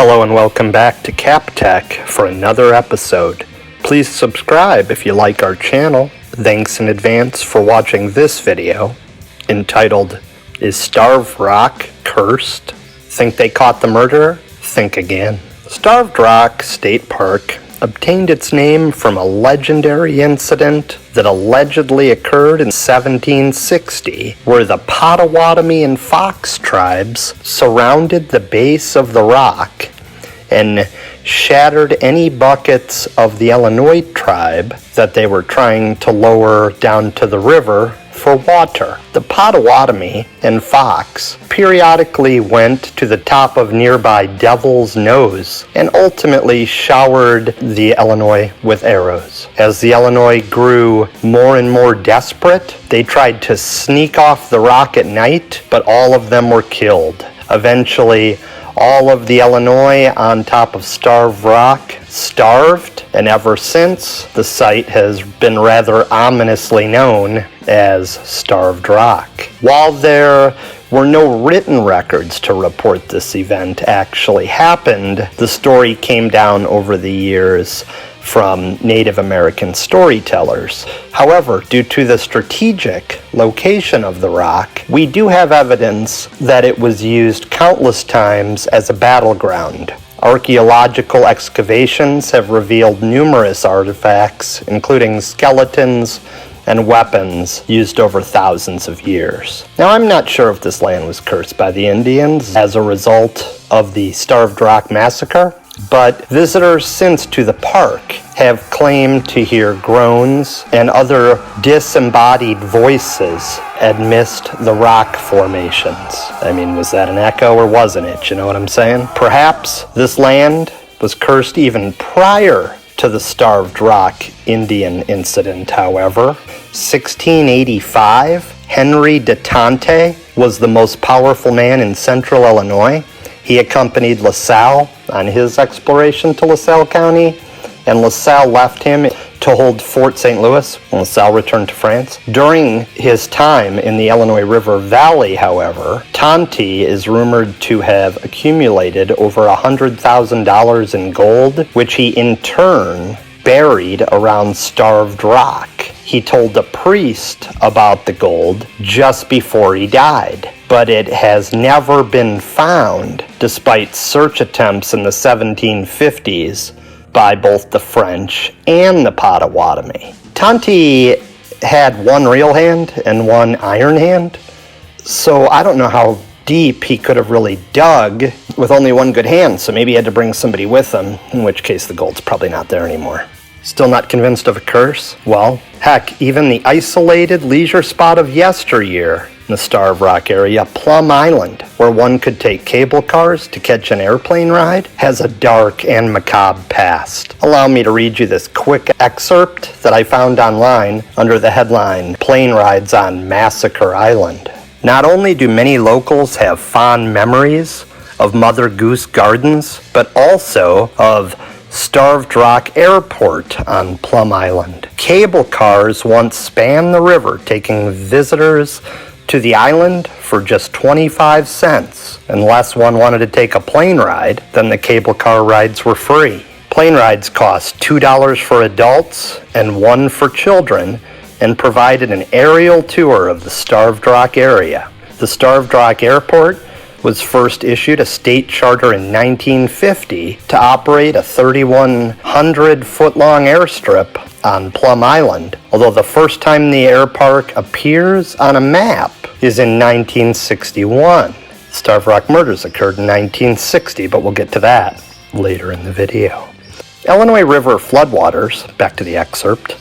Hello and welcome back to Kapp for another episode. Please subscribe if you like our channel. Thanks in advance for watching this video, entitled, Is Starved Rock Cursed? Think they caught the murderer? Think again. Starved Rock State Park obtained its name from a legendary incident that allegedly occurred in 1760, where the Potawatomi and Fox tribes surrounded the base of the rock and shattered any buckets of the Illinois tribe that they were trying to lower down to the river for water. The Potawatomi and Fox periodically went to the top of nearby Devil's Nose and ultimately showered the Illinois with arrows. As the Illinois grew more and more desperate, they tried to sneak off the rock at night, but all of them were killed. Eventually, all of the Illinois on top of Starved Rock starved, and ever since, the site has been rather ominously known as Starved Rock. While there were no written records to report this event actually happened, the story came down over the years from Native American storytellers. However, due to the strategic location of the rock, we do have evidence that it was used countless times as a battleground. Archaeological excavations have revealed numerous artifacts, including skeletons and weapons used over thousands of years. Now, I'm not sure if this land was cursed by the Indians as a result of the Starved Rock Massacre, but visitors since to the park have claimed to hear groans and other disembodied voices amidst the rock formations. I mean, was that an echo or wasn't it? You know what I'm saying? Perhaps this land was cursed even prior to the Starved Rock Indian incident, however. 1685, Henry de Tonti was the most powerful man in central Illinois. He accompanied LaSalle on his exploration to LaSalle County, and LaSalle left him to hold Fort St. Louis when LaSalle returned to France. During his time in the Illinois River Valley, however, Tonti is rumored to have accumulated over $100,000 in gold, which he in turn buried around Starved Rock. He told a priest about the gold just before he died, but it has never been found despite search attempts in the 1750s by both the French and the Potawatomi. Tonti had one real hand and one iron hand, so I don't know how deep he could have really dug with only one good hand, so maybe he had to bring somebody with him, in which case the gold's probably not there anymore. Still not convinced of a curse? Well, heck, even the isolated leisure spot of yesteryear in the Starved Rock area, Plum Island, where one could take cable cars to catch an airplane ride, has a dark and macabre past. Allow me to read you this quick excerpt that I found online under the headline, Plane Rides on Massacre Island. Not only do many locals have fond memories of Mother Goose Gardens, but also of Starved Rock Airport on Plum Island. Cable cars once spanned the river, taking visitors to the island for just 25 cents. Unless one wanted to take a plane ride, then the cable car rides were free. Plane rides cost $2 for adults and $1 for children, and provided an aerial tour of the Starved Rock area. The Starved Rock Airport was first issued a state charter in 1950 to operate a 3,100-foot-long airstrip on Plum Island, although the first time the air park appears on a map is in 1961. Starved Rock murders occurred in 1960, but we'll get to that later in the video. Illinois River floodwaters, back to the excerpt,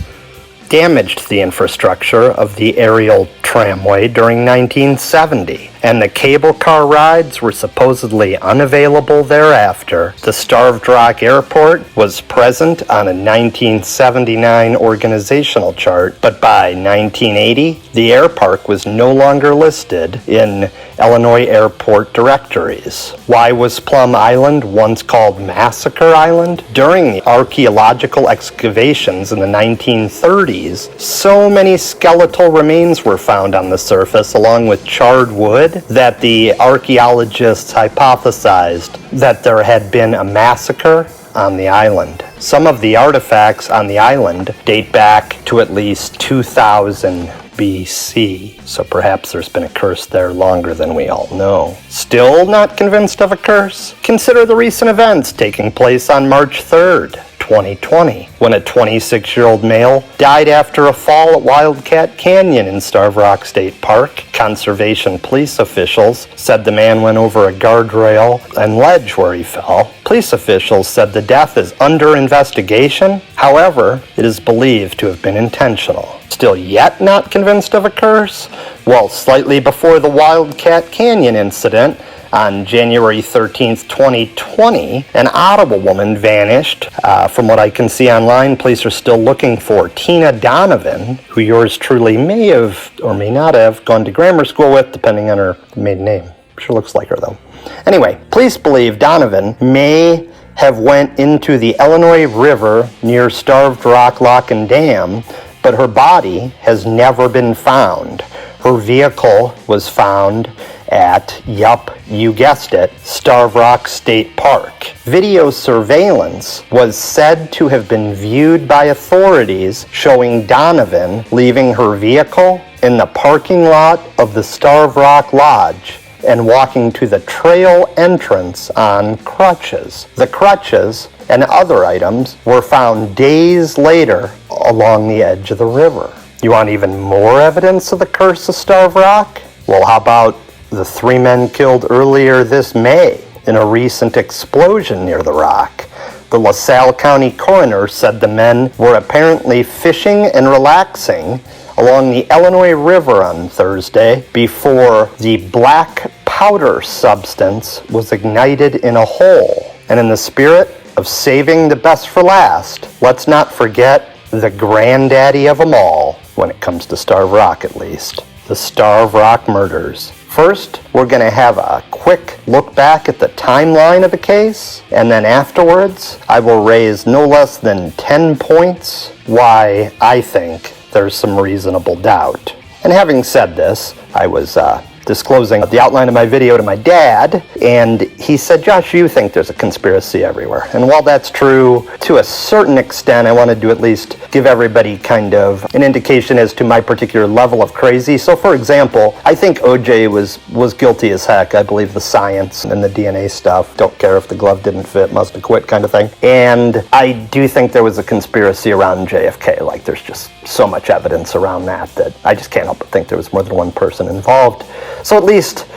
damaged the infrastructure of the aerial tramway during 1970, and the cable car rides were supposedly unavailable thereafter. The Starved Rock Airport was present on a 1979 organizational chart, but by 1980, the air park was no longer listed in Illinois airport directories. Why was Plum Island once called Massacre Island? During the archaeological excavations in the 1930s, so many skeletal remains were found on the surface, along with charred wood, that the archaeologists hypothesized that there had been a massacre on the island. Some of the artifacts on the island date back to at least 2000 BC, so perhaps there's been a curse there longer than we all know. Still not convinced of a curse? Consider the recent events taking place on March 3rd, 2020, when a 26-year-old male died after a fall at Wildcat Canyon in Starved Rock State Park. Conservation police officials said the man went over a guardrail and ledge where he fell. Police officials said the death is under investigation. However, it is believed to have been intentional. Still yet not convinced of a curse? Well, slightly before the Wildcat Canyon incident, on January 13th, 2020, an Ottawa woman vanished. From what I can see online, police are still looking for Tina Donovan, who yours truly may have or may not have gone to grammar school with, depending on her maiden name. Sure looks like her, though. Anyway, police believe Donovan may have went into the Illinois River near Starved Rock Lock and Dam, but her body has never been found. Her vehicle was found at, yup, you guessed it, Starved Rock State Park. Video surveillance was said to have been viewed by authorities showing Donovan leaving her vehicle in the parking lot of the Starved Rock Lodge and walking to the trail entrance on crutches. The crutches and other items were found days later along the edge of the river. You want even more evidence of the curse of Starved Rock? Well, how about the 3 men killed earlier this May in a recent explosion near the rock? The LaSalle County coroner said the men were apparently fishing and relaxing along the Illinois River on Thursday before the black powder substance was ignited in a hole. And in the spirit of saving the best for last, let's not forget the granddaddy of them all, when it comes to Starved Rock at least, the Starved Rock murders. First, we're going to have a quick look back at the timeline of the case, and then afterwards, I will raise no less than 10 points why I think there's some reasonable doubt. And having said this, I was disclosing the outline of my video to my dad, and he said, "Josh, you think there's a conspiracy everywhere." And while that's true to a certain extent, I wanted to at least give everybody kind of an indication as to my particular level of crazy. So for example, I think OJ was guilty as heck. I believe the science and the DNA stuff. Don't care if the glove didn't fit, must have quit kind of thing. And I do think there was a conspiracy around JFK. Like, there's just so much evidence around that I just can't help but think there was more than one person involved. So at least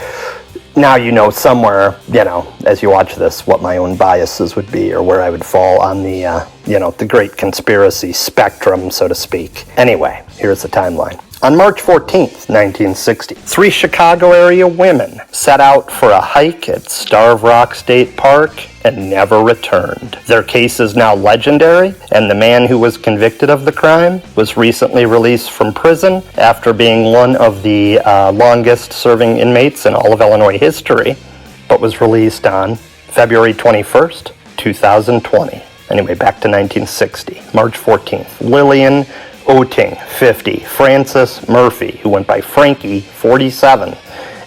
now you know somewhere, as you watch this, what my own biases would be or where I would fall on the, the great conspiracy spectrum, so to speak. Anyway, here's the timeline. On March 14th, 1960, 3 Chicago area women set out for a hike at Starved Rock State Park and never returned. Their case is now legendary, and the man who was convicted of the crime was recently released from prison after being one of the longest-serving inmates in all of Illinois history, but was released on February 21st, 2020. Anyway, back to 1960, March 14th. Lillian Oting, 50, Frances Murphy, who went by Frankie, 47,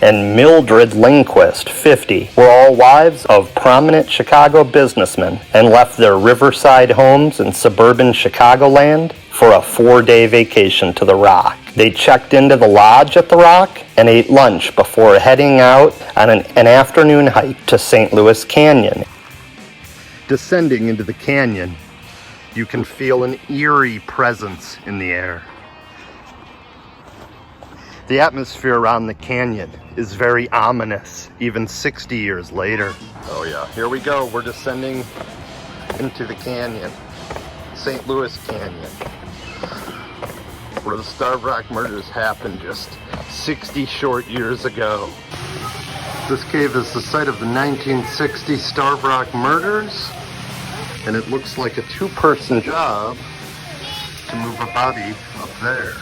and Mildred Lindquist, 50, were all wives of prominent Chicago businessmen and left their riverside homes in suburban Chicagoland for a 4-day vacation to the Rock. They checked into the lodge at the Rock and ate lunch before heading out on an afternoon hike to St. Louis Canyon. Descending into the canyon, you can feel an eerie presence in the air. The atmosphere around the canyon is very ominous, even 60 years later. Oh yeah, here we go. We're descending into the canyon. St. Louis Canyon, where the Starved Rock murders happened just 60 short years ago. This cave is the site of the 1960 Starved Rock murders, and it looks like a 2-person job to move a body up there.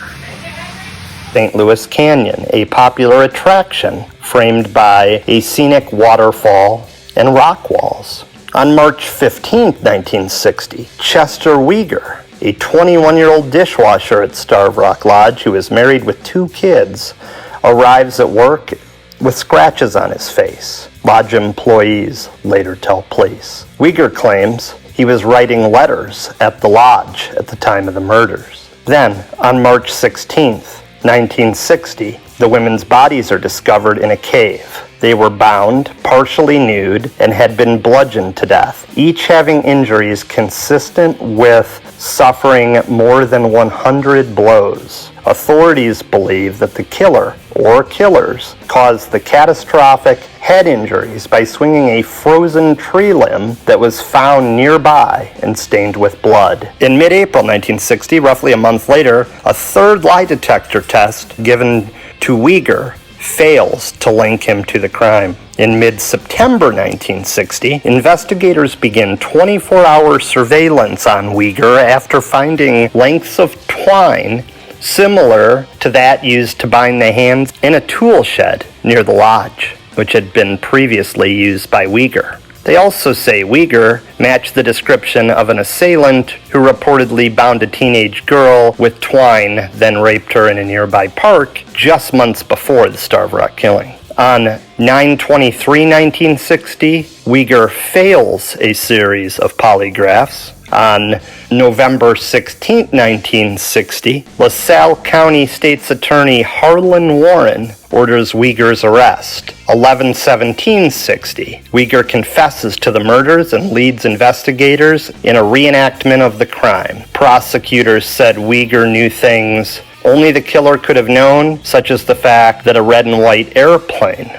St. Louis Canyon, a popular attraction framed by a scenic waterfall and rock walls. On March 15, 1960, Chester Weger, a 21-year-old dishwasher at Starved Rock Lodge who is married with 2 kids, arrives at work with scratches on his face, lodge employees later tell police. Uyghur claims he was writing letters at the lodge at the time of the murders. Then, on March 16th, 1960, the women's bodies are discovered in a cave. They were bound, partially nude, and had been bludgeoned to death, each having injuries consistent with suffering more than 100 blows. Authorities believe that the killer, or killers, caused the catastrophic head injuries by swinging a frozen tree limb that was found nearby and stained with blood. In mid-April 1960, roughly a month later, a third lie detector test given to Uyghur fails to link him to the crime. In mid-September 1960, investigators begin 24-hour surveillance on Uyghur after finding lengths of twine similar to that used to bind the hands in a tool shed near the lodge, which had been previously used by Uyghur. They also say Uyghur matched the description of an assailant who reportedly bound a teenage girl with twine, then raped her in a nearby park just months before the Starved Rock killing. On 9/23/1960, Uyghur fails a series of polygraphs. On November 16, 1960, LaSalle County State's Attorney Harlan Warren orders Uyghur's arrest. 11/17/60, Uyghur confesses to the murders and leads investigators in a reenactment of the crime. Prosecutors said Uyghur knew things only the killer could have known, such as the fact that a red and white airplane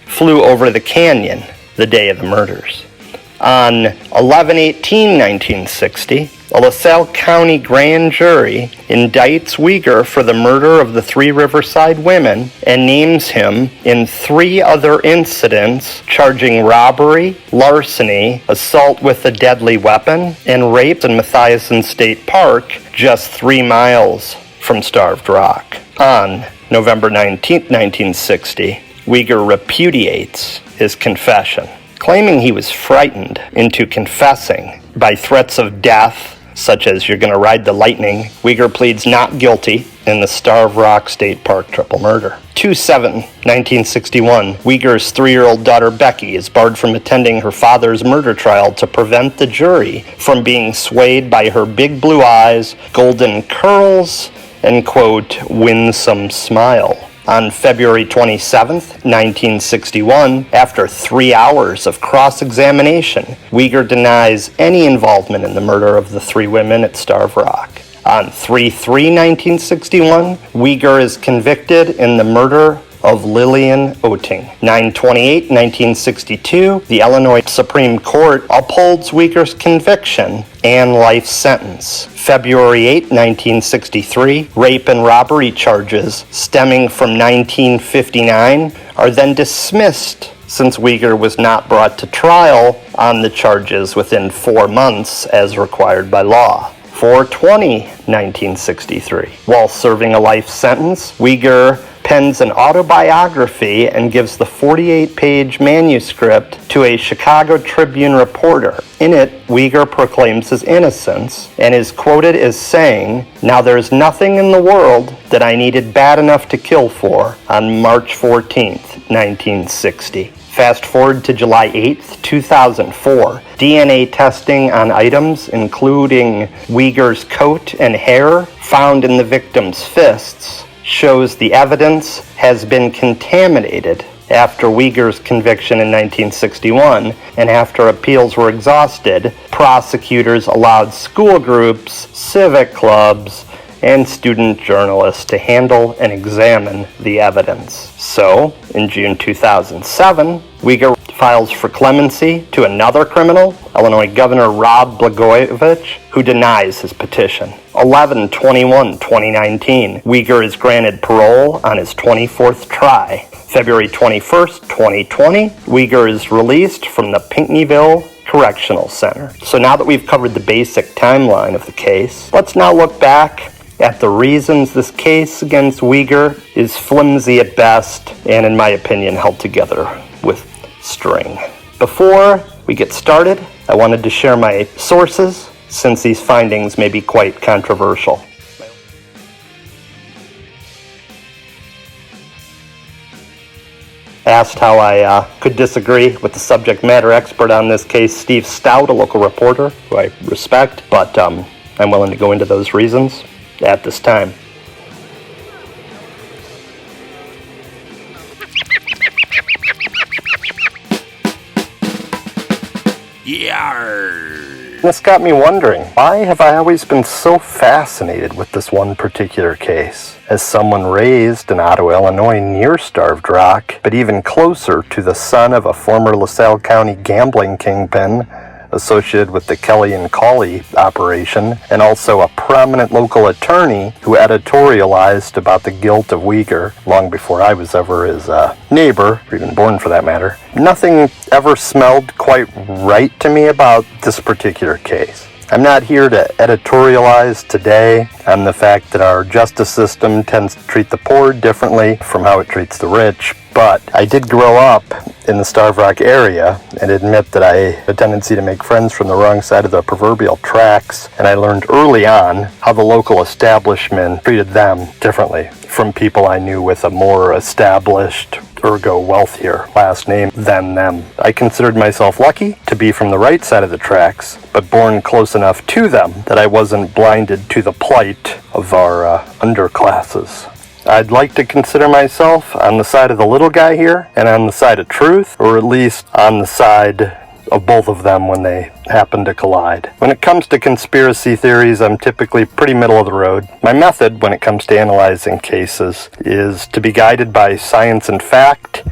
flew over the canyon the day of the murders. On 11/18/1960, a LaSalle County grand jury indicts Uyghur for the murder of the 3 Riverside women and names him in 3 other incidents charging robbery, larceny, assault with a deadly weapon, and rape in Mathiasen State Park, just 3 miles from Starved Rock. On November 19, 1960, Uyghur repudiates his confession, claiming he was frightened into confessing by threats of death, such as "you're going to ride the lightning." Uyghur pleads not guilty in the Starved Rock State Park triple murder. 2/7/1961, Uyghur's 3-year-old daughter Becky is barred from attending her father's murder trial to prevent the jury from being swayed by her big blue eyes, golden curls, and, quote, winsome smile. On February 27, 1961, after 3 hours of cross-examination, Uyghur denies any involvement in the murder of the 3 women at Starved Rock. On 3/3/1961, Uyghur is convicted in the murder of Lillian Oetting. 9/28/1962, the Illinois Supreme Court upholds Uyghur's conviction and life sentence. February 8, 1963, rape and robbery charges stemming from 1959 are then dismissed since Uyghur was not brought to trial on the charges within 4 months as required by law. 4/20/1963, while serving a life sentence, Uyghur pens an autobiography and gives the 48-page manuscript to a Chicago Tribune reporter. In it, Uyghur proclaims his innocence and is quoted as saying, "Now there's nothing in the world that I needed bad enough to kill for," on March 14th, 1960. Fast forward to July 8th, 2004. DNA testing on items, including Uyghur's coat and hair, found in the victim's fists, shows the evidence has been contaminated after Uyghur's conviction in 1961, and after appeals were exhausted, prosecutors allowed school groups, civic clubs, and student journalists to handle and examine the evidence. So, in June 2007, Uyghur files for clemency to another criminal, Illinois Governor Rod Blagojevich, who denies his petition. 11/21/2019, Uyghur is granted parole on his 24th try. February 21st, 2020, Uyghur is released from the Pinckneyville Correctional Center. So now that we've covered the basic timeline of the case, let's now look back at the reasons this case against Uyghur is flimsy at best and, in my opinion, held together with string. Before we get started, I wanted to share my sources, since these findings may be quite controversial. asked how I could disagree with the subject matter expert on this case, Steve Stout, a local reporter who I respect, but I'm willing to go into those reasons at this time. This got me wondering, why have I always been so fascinated with this one particular case? As someone raised in Ottawa, Illinois near Starved Rock, but even closer to the son of a former LaSalle County gambling kingpin associated with the Kelly and Cawley operation, and also a prominent local attorney who editorialized about the guilt of Uyghur long before I was ever his neighbor, or even born for that matter. Nothing ever smelled quite right to me about this particular case. I'm not here to editorialize today on the fact that our justice system tends to treat the poor differently from how it treats the rich, but I did grow up in the Starved Rock area and admit that I have a tendency to make friends from the wrong side of the proverbial tracks, and I learned early on how the local establishment treated them differently from people I knew with a more established, ergo wealthier last name than them. I considered myself lucky to be from the right side of the tracks, but born close enough to them that I wasn't blinded to the plight of our underclasses. I'd like to consider myself on the side of the little guy here, and on the side of truth, or at least on the side of both of them when they happen to collide. When it comes to conspiracy theories, I'm typically pretty middle of the road. My method when it comes to analyzing cases is to be guided by science and fact,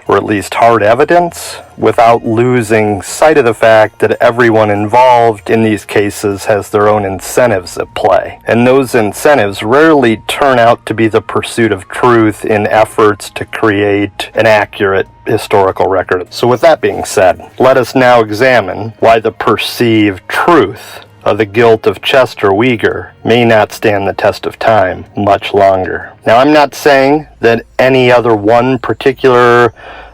or at least hard evidence, without losing sight of the fact that everyone involved in these cases has their own incentives at play. And those incentives rarely turn out to be the pursuit of truth in efforts to create an accurate historical record. So with that being said, let us now examine why the perceived truth of the guilt of Chester Uyghur may not stand the test of time much longer. Now, I'm not saying that any other one particular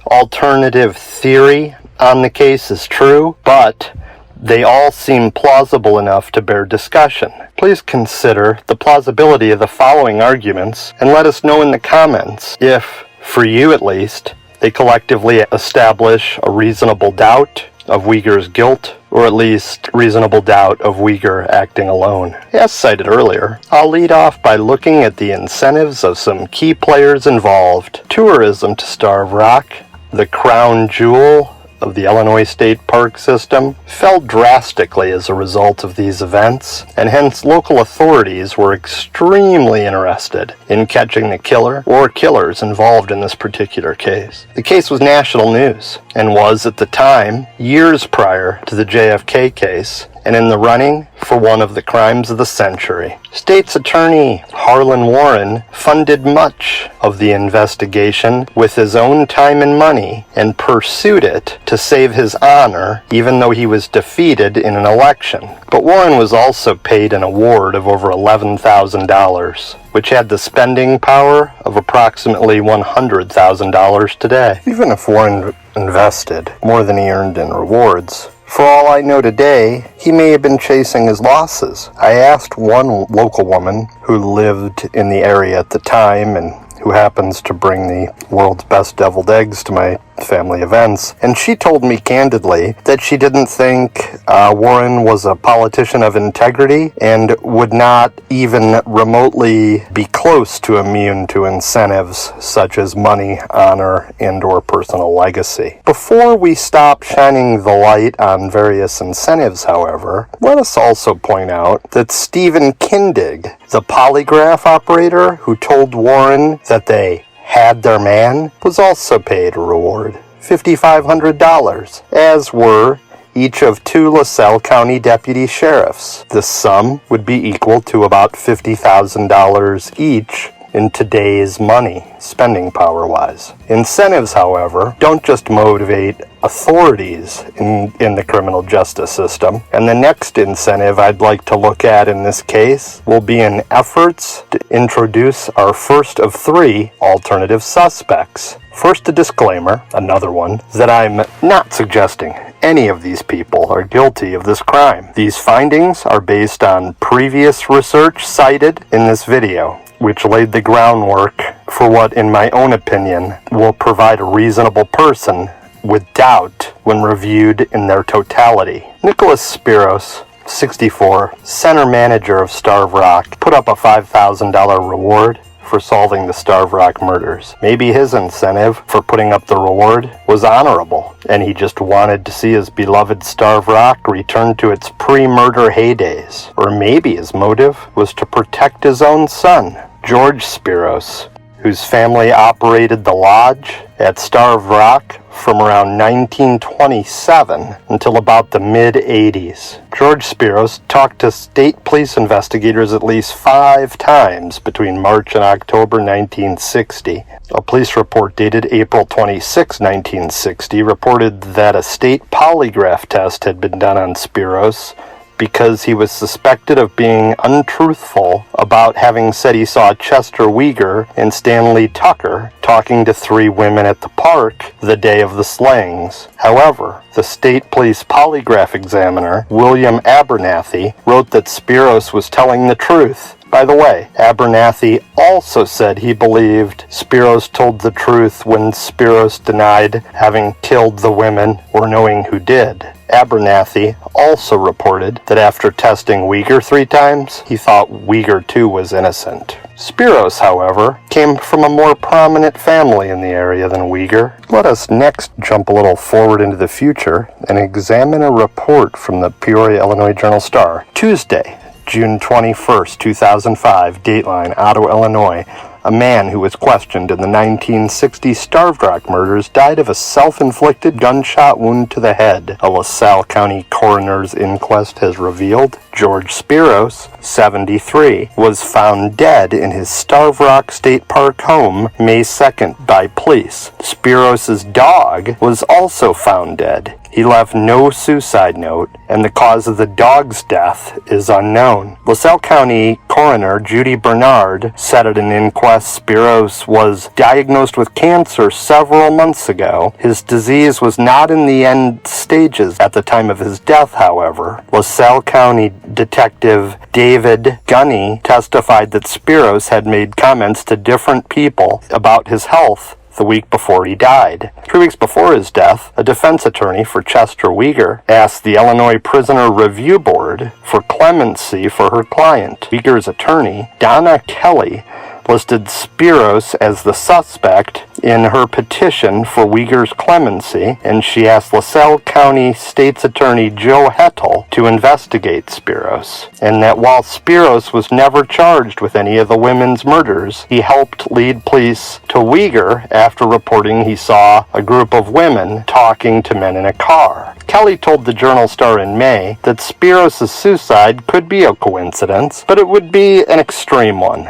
alternative theory on the case is true, but they all seem plausible enough to bear discussion. Please consider the plausibility of the following arguments and let us know in the comments if, for you at least, they collectively establish a reasonable doubt of Uyghur's guilt, or at least reasonable doubt of Uyghur acting alone. As cited earlier, I'll lead off by looking at the incentives of some key players involved. Tourism to Starved Rock, the crown jewel of the Illinois State Park system, fell drastically as a result of these events, and hence local authorities were extremely interested in catching the killer or killers involved in this particular case. The case was national news, and was at the time, years prior to the JFK case, and in the running for one of the crimes of the century. State's Attorney Harlan Warren funded much of the investigation with his own time and money and pursued it to save his honor, even though he was defeated in an election. But Warren was also paid an award of over $11,000, which had the spending power of approximately $100,000 today. Even if Warren invested more than he earned in rewards, for all I know today, he may have been chasing his losses. I asked one local woman who lived in the area at the time and who happens to bring the world's best deviled eggs to my family events, and she told me candidly that she didn't think Warren was a politician of integrity and would not even remotely be close to immune to incentives such as money, honor, and or personal legacy. Before we stop shining the light on various incentives, however, let us also point out that Stephen Kindig, the polygraph operator who told Warren that they had their man, was also paid a reward, $5,500, as were each of two LaSalle County deputy sheriffs. The sum would be equal to about $50,000 each in today's money, spending power-wise. Incentives, however, don't just motivate authorities in the criminal justice system. And the next incentive I'd like to look at in this case will be in efforts to introduce our first of three alternative suspects. First, a disclaimer, another one, that I'm not suggesting any of these people are guilty of this crime. These findings are based on previous research cited in this video. which laid the groundwork for what, in my own opinion, will provide a reasonable person with doubt when reviewed in their totality. Nicholas Spiros, 64, center manager of Starved Rock, put up a $5,000 reward for solving the Starved Rock murders. Maybe his incentive for putting up the reward was honorable, and he just wanted to see his beloved Starved Rock return to its pre-murder heydays. Or maybe his motive was to protect his own son, George Spiros, whose family operated the lodge at Starved Rock from around 1927 until about the mid-80s. George Spiros talked to state police investigators at least 5 times between March and October 1960. A police report dated April 26, 1960 reported that a state polygraph test had been done on Spiros because he was suspected of being untruthful about having said he saw Chester Weger and Stanley Tucker talking to 3 women at the park the day of the slayings. However, the state police polygraph examiner, William Abernathy, wrote that Spiros was telling the truth. By the way, Abernathy also said he believed Spiros told the truth when Spiros denied having killed the women or knowing who did. Abernathy also reported that after testing Weger 3 times, he thought Weger too was innocent. Spiros, however, came from a more prominent family in the area than Weger. Let us next jump a little forward into the future and examine a report from the Peoria, Illinois Journal-Star. Tuesday, June 21st, 2005, Dateline, Ottawa, Illinois. A man who was questioned in the 1960 Starved Rock murders died of a self-inflicted gunshot wound to the head, a LaSalle County coroner's inquest has revealed. George Spiros, 73, was found dead in his Starved Rock State Park home May 2nd by police. Spiros' dog was also found dead. He left no suicide note, and the cause of the dog's death is unknown. LaSalle County coroner Judy Bernard said at an inquest Spiros was diagnosed with cancer several months ago. His disease was not in the end stages at the time of his death, however. LaSalle County Detective David Gunny testified that Spiros had made comments to different people about his health the week before he died. 3 weeks before his death, a defense attorney for Chester Weger asked the Illinois Prisoner Review Board for clemency for her client. Weger's attorney, Donna Kelly, listed Spiros as the suspect in her petition for Weger's clemency, and she asked LaSalle County State's Attorney Joe Hettel to investigate Spiros, and that while Spiros was never charged with any of the women's murders, he helped lead police to Weger after reporting he saw a group of women talking to men in a car. Kelly told the Journal-Star in May that Spiros' suicide could be a coincidence, but it would be an extreme one.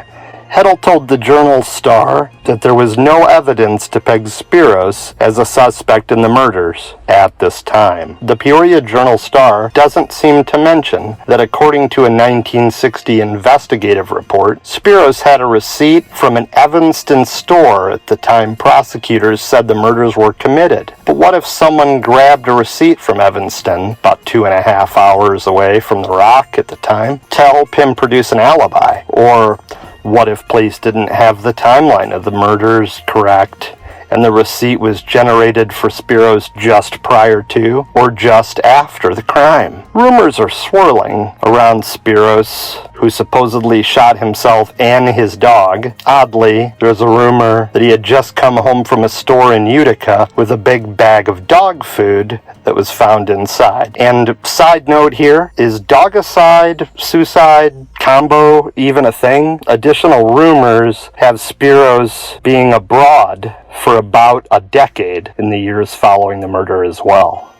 Hettel told the Journal-Star that there was no evidence to peg Spiros as a suspect in the murders at this time. The Peoria Journal-Star doesn't seem to mention that according to a 1960 investigative report, Spiros had a receipt from an Evanston store at the time prosecutors said the murders were committed. But what if someone grabbed a receipt from Evanston, about 2.5 hours away from the Rock at the time, to help him produce an alibi? Or what if police didn't have the timeline of the murders correct, and the receipt was generated for Spiros just prior to or just after the crime? Rumors are swirling around Spiros, who supposedly shot himself and his dog. Oddly, there's a rumor that he had just come home from a store in Utica with a big bag of dog food that was found inside. And side note here, is dogicide, suicide combo even a thing? Additional rumors have Spiros being abroad for about a decade in the years following the murder as well.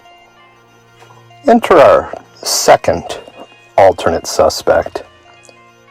Enter our second alternate suspect.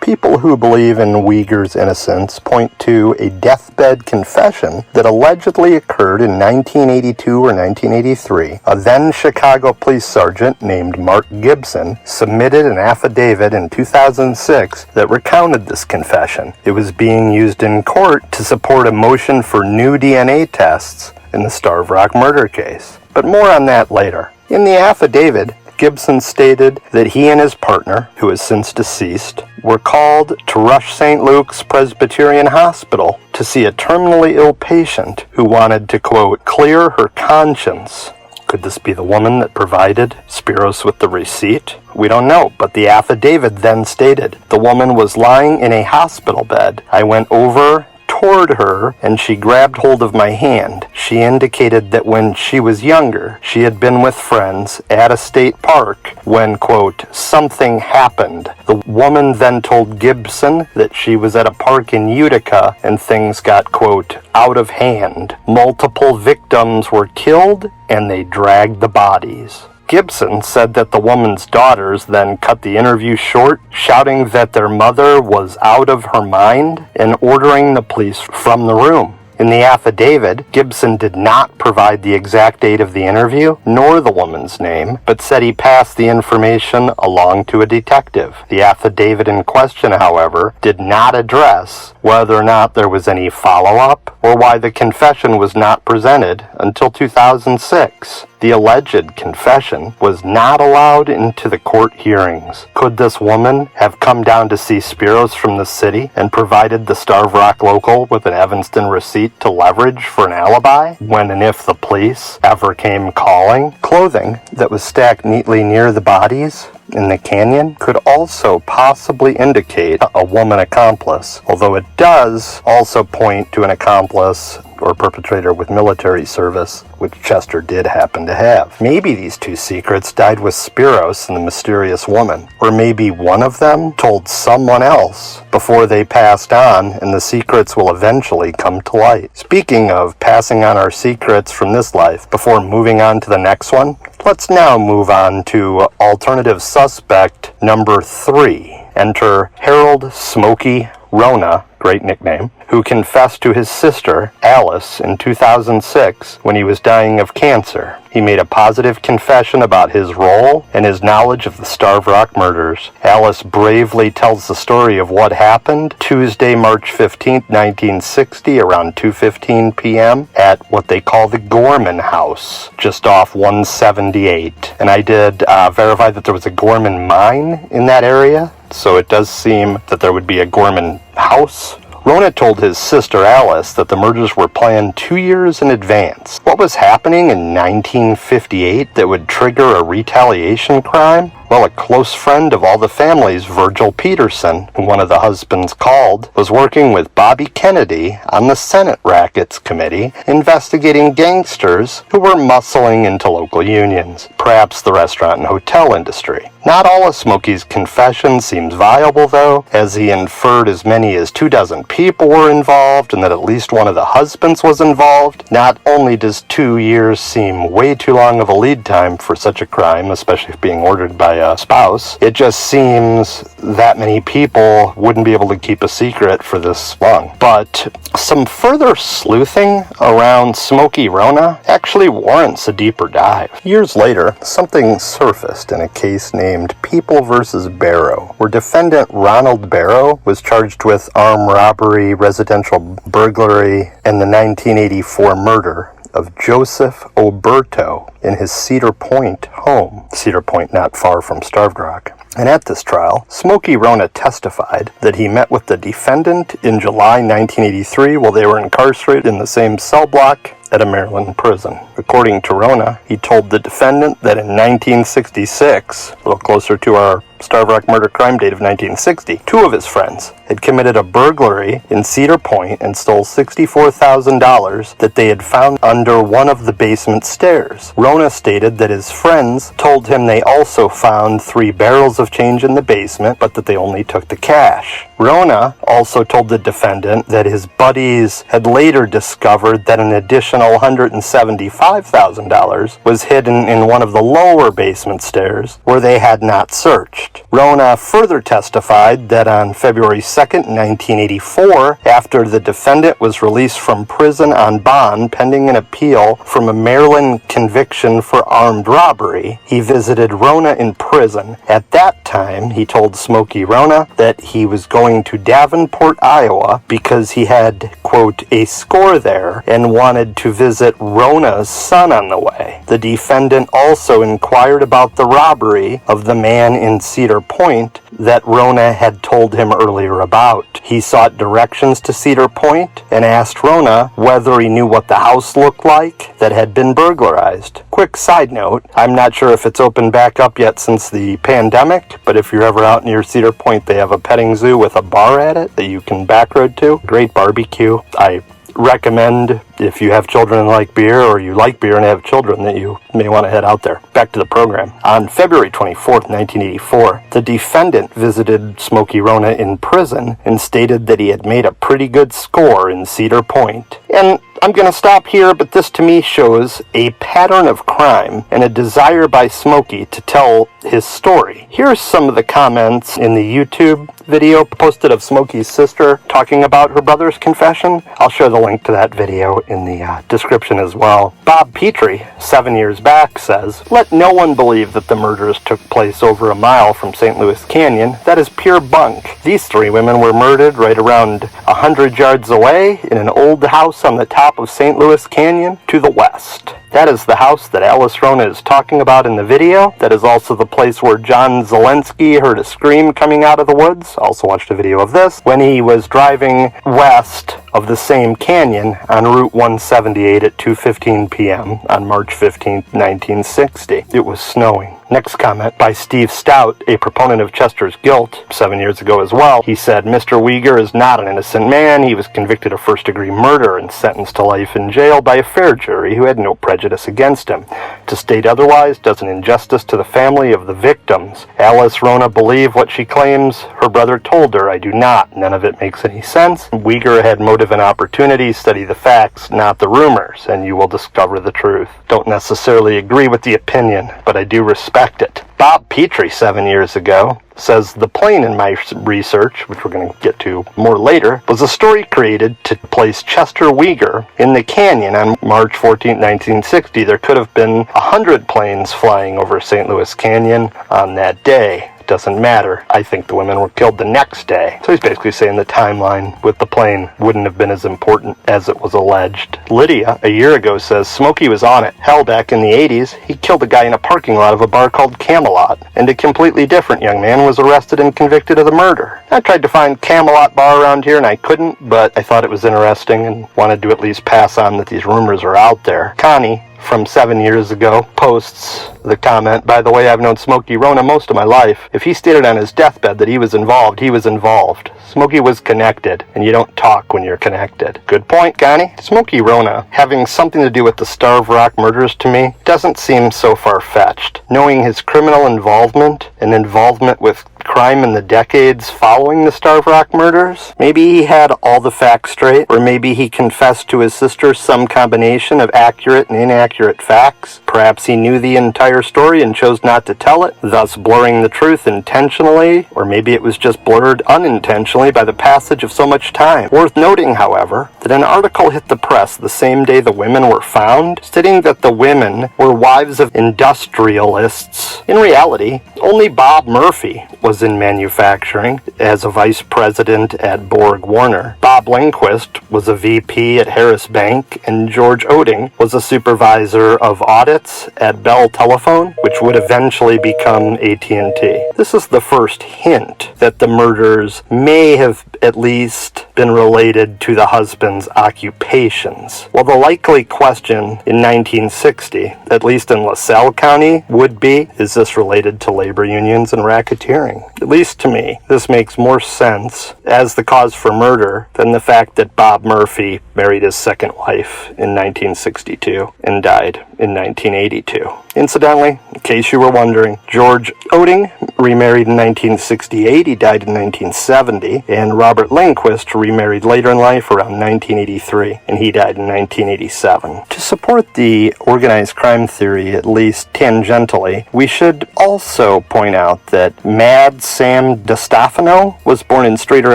People who believe in Weger's innocence point to a deathbed confession that allegedly occurred in 1982 or 1983. A then Chicago police sergeant named Mark Gibson submitted an affidavit in 2006 that recounted this confession. It was being used in court to support a motion for new DNA tests in the Starved Rock murder case. But more on that later. In the affidavit, Gibson stated that he and his partner, who is since deceased, were called to Rush St. Luke's Presbyterian Hospital to see a terminally ill patient who wanted to, quote, clear her conscience. Could this be the woman that provided Spiros with the receipt? We don't know, but the affidavit then stated, the woman was lying in a hospital bed. I went over toward her, and she grabbed hold of my hand. She indicated that when she was younger, she had been with friends at a state park when, quote, something happened. The woman then told Gibson that she was at a park in Utica and things got, quote, out of hand. Multiple victims were killed and they dragged the bodies. Gibson said that the woman's daughters then cut the interview short, shouting that their mother was out of her mind and ordering the police from the room. In the affidavit, Gibson did not provide the exact date of the interview, nor the woman's name, but said he passed the information along to a detective. The affidavit in question, however, did not address whether or not there was any follow-up or why the confession was not presented until 2006. The alleged confession was not allowed into the court hearings. Could this woman have come down to see Spiros from the city and provided the Starved Rock local with an Evanston receipt to leverage for an alibi when and if the police ever came calling? Clothing that was stacked neatly near the bodies in the canyon could also possibly indicate a woman accomplice, although it does also point to an accomplice or perpetrator with military service, which Chester did happen to have. Maybe these two secrets died with Spiros and the mysterious woman, or maybe one of them told someone else before they passed on, and the secrets will eventually come to light. Speaking of passing on our secrets from this life before moving on to the next one, let's now move on to alternative suspect number 3. Enter Harold Smokey Rona, great nickname, who confessed to his sister, Alice, in 2006 when he was dying of cancer. He made a positive confession about his role and his knowledge of the Starved Rock murders. Alice bravely tells the story of what happened Tuesday, March 15, 1960, around 2:15 p.m. at what they call the Gorman House, just off 178. And I did verify that there was a Gorman mine in that area, so it does seem that there would be a Gorman house. Rona told his sister Alice that the murders were planned 2 years in advance. What was happening in 1958 that would trigger a retaliation crime? Well, a close friend of all the families, Virgil Peterson, who one of the husbands called, was working with Bobby Kennedy on the Senate Rackets Committee, investigating gangsters who were muscling into local unions, perhaps the restaurant and hotel industry. Not all of Smokey's confession seems viable, though, as he inferred as many as 24 people were involved and that at least one of the husbands was involved. Not only does 2 years seem way too long of a lead time for such a crime, especially if being ordered by a spouse, it just seems that many people wouldn't be able to keep a secret for this long. But some further sleuthing around Smokey Rona actually warrants a deeper dive. Years later, something surfaced in a case named People vs. Barrow, where defendant Ronald Barrow was charged with armed robbery, residential burglary, and the 1984 murder of Joseph Oberto in his Cedar Point home. Cedar Point not far from Starved Rock. And at this trial, Smokey Rona testified that he met with the defendant in July 1983 while they were incarcerated in the same cell block at a Maryland prison. According to Rona, he told the defendant that in 1966, a little closer to our Starved Rock murder crime date of 1960, 2 of his friends had committed a burglary in Cedar Point and stole $64,000 that they had found under one of the basement stairs. Rona stated that his friends told him they also found 3 barrels of change in the basement, but that they only took the cash. Rona also told the defendant that his buddies had later discovered that an additional $175,000 was hidden in one of the lower basement stairs where they had not searched. Rona further testified that on February 2nd, 1984, after the defendant was released from prison on bond pending an appeal from a Maryland conviction for armed robbery, he visited Rona in prison. At that time, he told Smokey Rona that he was going going to Davenport, Iowa, because he had, quote, a score there and wanted to visit Rona's son on the way. The defendant also inquired about the robbery of the man in Cedar Point that Rona had told him earlier about. He sought directions to Cedar Point and asked Rona whether he knew what the house looked like that had been burglarized. Quick side note, I'm not sure if it's opened back up yet since the pandemic, but if you're ever out near Cedar Point, they have a petting zoo with a bar at it that you can backroad to. Great barbecue. I recommend, if you have children and like beer, or you like beer and have children, that you may want to head out there. Back to the program. On February 24th, 1984, the defendant visited Smokey Rona in prison and stated that he had made a pretty good score in Cedar Point. And I'm going to stop here, but this to me shows a pattern of crime and a desire by Smokey to tell his story. Here's some of the comments in the YouTube video posted of Smokey's sister talking about her brother's confession. I'll share the link to that video in the description as well. Bob Petrie, 7 years back, says, "Let no one believe that the murders took place over a mile from St. Louis Canyon. That is pure bunk. These three women were murdered right around 100 yards away in an old house on the top of St. Louis Canyon to the west. That is the house that Alice Rona is talking about in the video. That is also the place where John Zelensky heard a scream coming out of the woods. Also watched a video of this when he was driving west of the same canyon on Route 178 at 2:15 p.m. on March 15, 1960. It was snowing." Next comment by Steve Stout, a proponent of Chester's guilt, 7 years ago as well. He said, "Mr. Uyghur is not an innocent man. He was convicted of first-degree murder and sentenced to life in jail by a fair jury who had no prejudice against him. To state otherwise does an injustice to the family of the victims. Alice Rona believed what she claims her brother told her. I do not. None of it makes any sense. Uyghur had motive and opportunity. Study the facts, not the rumors, and you will discover the truth. Don't necessarily agree with the opinion, but I do respect it." Bob Petrie, 7 years ago, says, "The plane in my research," which we're going to get to more later, "was a story created to place Chester Uyghur in the canyon on March 14, 1960. There could have been 100 planes flying over St. Louis Canyon on that day. Doesn't matter. I think the women were killed the next day." So he's basically saying the timeline with the plane wouldn't have been as important as it was alleged. Lydia, a year ago, says, "Smokey was on it. Hell, back in the 80s, he killed a guy in a parking lot of a bar called Camelot, and a completely different young man was arrested and convicted of the murder. I tried to find Camelot bar around here and I couldn't, but I thought it was interesting and wanted to at least pass on that these rumors are out there." Connie, from 7 years ago, posts the comment, "By the way, I've known Smokey Rona most of my life. If he stated on his deathbed that he was involved, he was involved. Smokey was connected, and you don't talk when you're connected." Good point, Connie. Smokey Rona having something to do with the Starved Rock murders to me doesn't seem so far-fetched. Knowing his criminal involvement and involvement with crime in the decades following the Starved Rock murders, maybe he had all the facts straight, or maybe he confessed to his sister some combination of accurate and inaccurate facts. Perhaps he knew the entire story and chose not to tell it, thus blurring the truth intentionally, or maybe it was just blurred unintentionally by the passage of so much time. Worth noting, however, that an article hit the press the same day the women were found, stating that the women were wives of industrialists. In reality, only Bob Murphy was in manufacturing as a vice president at Borg Warner. Bob Lindquist was a VP at Harris Bank, and George Oding was a supervisor of audits at Bell Telephone, which would eventually become AT&T. This is the first hint that the murders may have at least been related to the husband's occupations. Well, the likely question in 1960, at least in LaSalle County, would be, is this related to labor unions and racketeering? At least to me, this makes more sense as the cause for murder than the fact that Bob Murphy married his second wife in 1962 and died in 1982. Incidentally, in case you were wondering, George Oding remarried in 1968, he died in 1970, and Robert Lindquist remarried later in life around 1983, and he died in 1987. To support the organized crime theory, at least tangentially, we should also point out that Mad Sam DeStefano was born in Streator,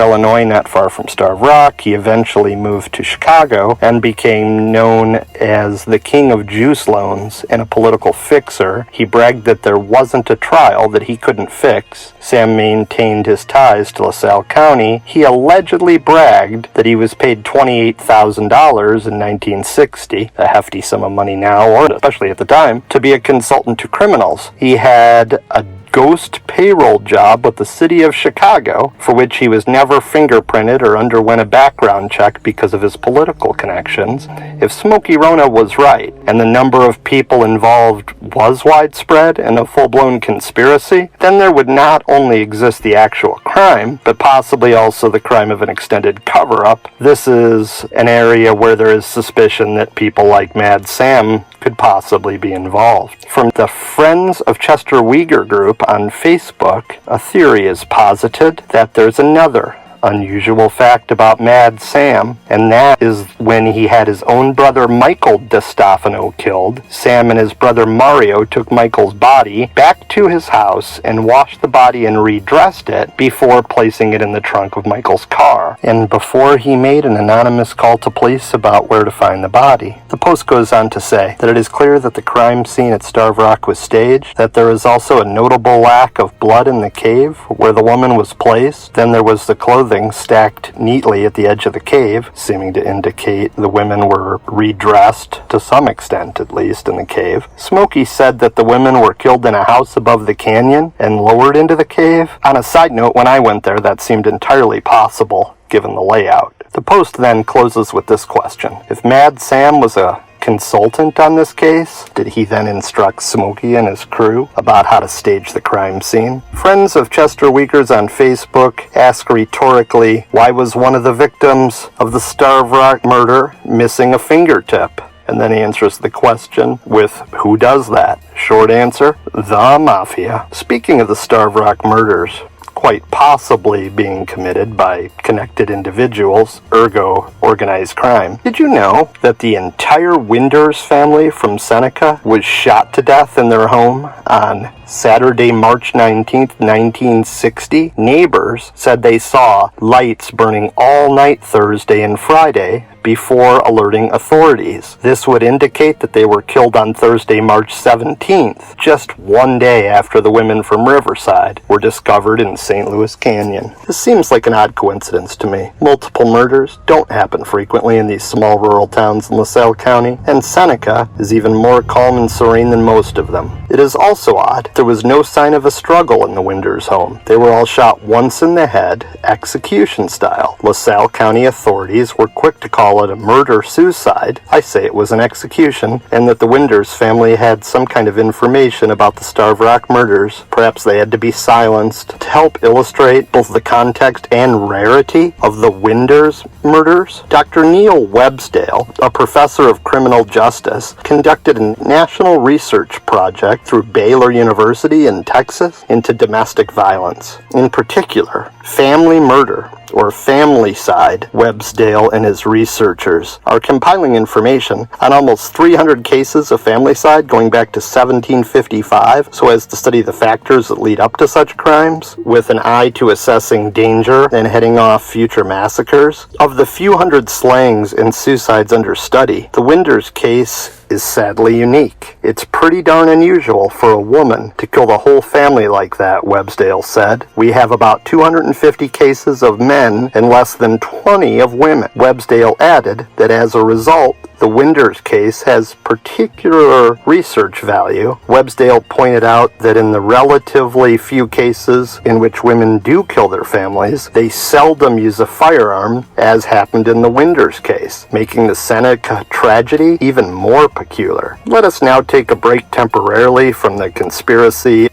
Illinois, not far from Starved Rock. He eventually moved to Chicago and became known as the King of Juice Loans and a political figure fixer. He bragged that there wasn't a trial that he couldn't fix. Sam maintained his ties to LaSalle County. He allegedly bragged that he was paid $28,000 in 1960, a hefty sum of money now, or especially at the time, to be a consultant to criminals. He had a ghost payroll job with the city of Chicago, for which he was never fingerprinted or underwent a background check because of his political connections. If Smokey Rona was right, and the number of people involved was widespread and a full-blown conspiracy, then there would not only exist the actual crime, but possibly also the crime of an extended cover-up. This is an area where there is suspicion that people like Mad Sam could possibly be involved. From the Friends of Chester Uyghur group on Facebook, a theory is posited that there's another unusual fact about Mad Sam, and that is when he had his own brother Michael DeStefano killed, Sam and his brother Mario took Michael's body back to his house and washed the body and redressed it before placing it in the trunk of Michael's car, and before he made an anonymous call to police about where to find the body. The post goes on to say that it is clear that the crime scene at Starved Rock was staged, that there is also a notable lack of blood in the cave where the woman was placed. Then there was the clothing stacked neatly at the edge of the cave, seeming to indicate the women were redressed, to some extent at least, in the cave. Smokey said that the women were killed in a house above the canyon and lowered into the cave. On a side note, when I went there, that seemed entirely possible, given the layout. The post then closes with this question. If Mad Sam was a consultant on this case, did he then instruct Smokey and his crew about how to stage the crime scene? Friends of Chester Uyghurs on Facebook ask rhetorically, why was one of the victims of the Starved Rock murder missing a fingertip? And then he answers the question with, who does that? Short answer, the Mafia. Speaking of the Starved Rock murders, quite possibly being committed by connected individuals, ergo organized crime. Did you know that the entire Winders family from Seneca was shot to death in their home on Saturday, March 19th, 1960? Neighbors said they saw lights burning all night Thursday and Friday before alerting authorities. This would indicate that they were killed on Thursday, March 17th, just one day after the women from Riverside were discovered in St. Louis Canyon. This seems like an odd coincidence to me. Multiple murders don't happen frequently in these small rural towns in LaSalle County, and Seneca is even more calm and serene than most of them. It is also odd there was no sign of a struggle in the Winders home. They were all shot once in the head, execution style. LaSalle County authorities were quick to call it a murder-suicide. I say it was an execution, and that the Winders family had some kind of information about the Starved Rock murders. Perhaps they had to be silenced. To help illustrate both the context and rarity of the Winders murders, Dr. Neil Websdale, a professor of criminal justice, conducted a national research project through Baylor University in Texas into domestic violence. In particular, family murder, or familicide. Websdale and his researchers are compiling information on almost 300 cases of familicide going back to 1755, so as to study the factors that lead up to such crimes, with an eye to assessing danger and heading off future massacres. Of the few hundred slayings and suicides under study, the Winders case is sadly unique. It's pretty darn unusual for a woman to kill the whole family like that, Websdale said. We have about 250 cases of men and less than 20 of women. Websdale added that as a result, the Winders case has particular research value. Websdale pointed out that in the relatively few cases in which women do kill their families, they seldom use a firearm, as happened in the Winders case, making the Seneca tragedy even more peculiar. Let us now take a break temporarily from the conspiracy.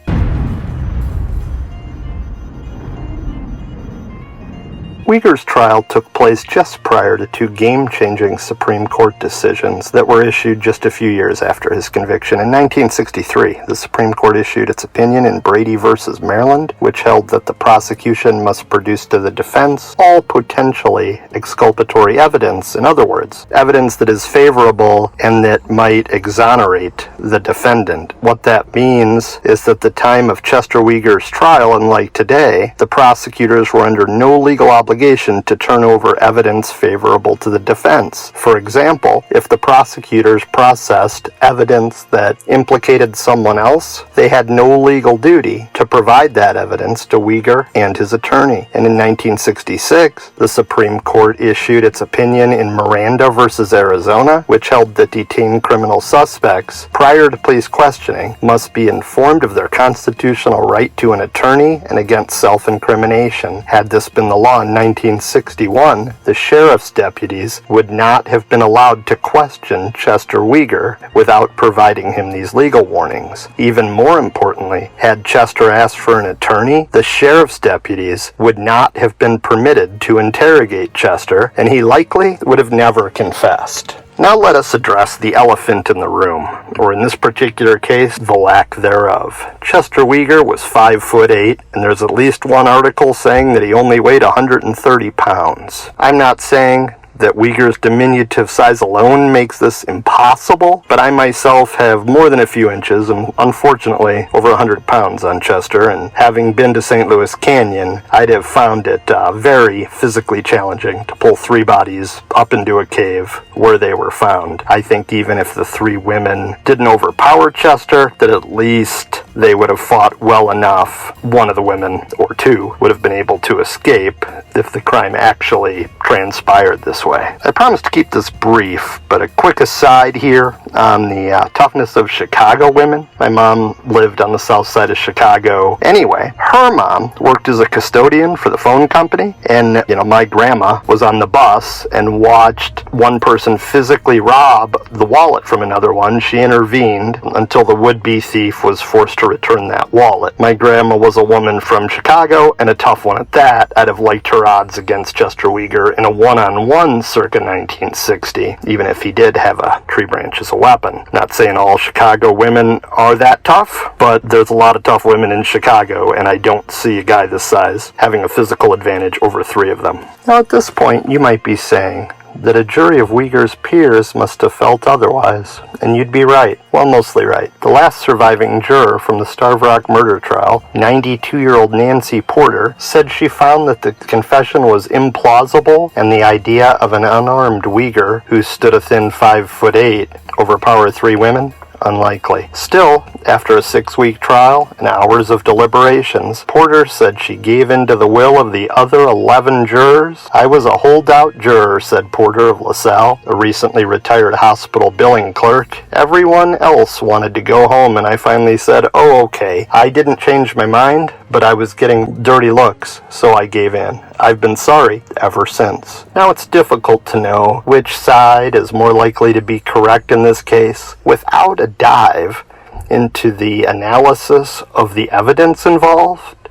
Uyghur's trial took place just prior to two game-changing Supreme Court decisions that were issued just a few years after his conviction. In 1963, the Supreme Court issued its opinion in Brady v. Maryland, which held that the prosecution must produce to the defense all potentially exculpatory evidence. In other words, evidence that is favorable and that might exonerate the defendant. What that means is that at the time of Chester Uyghur's trial, unlike today, the prosecutors were under no legal obligation obligation to turn over evidence favorable to the defense. For example, if the prosecutors processed evidence that implicated someone else, they had no legal duty to provide that evidence to Uyghur and his attorney. And in 1966, the Supreme Court issued its opinion in Miranda versus Arizona, which held that detained criminal suspects, prior to police questioning, must be informed of their constitutional right to an attorney and against self-incrimination. Had this been the law in 1961, the sheriff's deputies would not have been allowed to question Chester Uyghur without providing him these legal warnings. Even more importantly, had Chester asked for an attorney, the sheriff's deputies would not have been permitted to interrogate Chester, and he likely would have never confessed. Now let us address the elephant in the room, or in this particular case, the lack thereof. Chester Uyghur was 5'8", and there's at least one article saying that he only weighed 130 pounds. I'm not saying that Uyghur's diminutive size alone makes this impossible, but I myself have more than a few inches and unfortunately over 100 pounds on Chester, and having been to St. Louis Canyon, I'd have found it very physically challenging to pull 3 bodies up into a cave where they were found. I think even if the 3 women didn't overpower Chester, that at least they would have fought well enough. One of the women, or 2, would have been able to escape if the crime actually transpired this way. I promise to keep this brief, but a quick aside here on the toughness of Chicago women. My mom lived on the south side of Chicago. Anyway, her mom worked as a custodian for the phone company, and my grandma was on the bus and watched one person physically rob the wallet from another one. She intervened until the would-be thief was forced to return that wallet. My grandma was a woman from Chicago, and a tough one at that. I'd have liked her odds against Chester Uyghur in a one-on-one circa 1960, even if he did have a tree branch as a weapon. Not saying all Chicago women are that tough, but there's a lot of tough women in Chicago, and I don't see a guy this size having a physical advantage over 3 of them. Now at this point, you might be saying that a jury of Uyghur's peers must have felt otherwise, and you'd be right. Well, mostly right. The last surviving juror from the Starved Rock murder trial, 92-year-old Nancy Porter, said she found that the confession was implausible, and the idea of an unarmed Uyghur who stood a thin 5'8" overpower 3 women? Unlikely. Still, after a 6-week trial and hours of deliberations, Porter said she gave in to the will of the other 11 jurors. I was a holdout juror, said Porter of LaSalle, a recently retired hospital billing clerk. Everyone else wanted to go home, and I finally said, oh, okay. I didn't change my mind, but I was getting dirty looks, so I gave in. I've been sorry ever since. Now it's difficult to know which side is more likely to be correct in this case. Without a dive into the analysis of the evidence involved,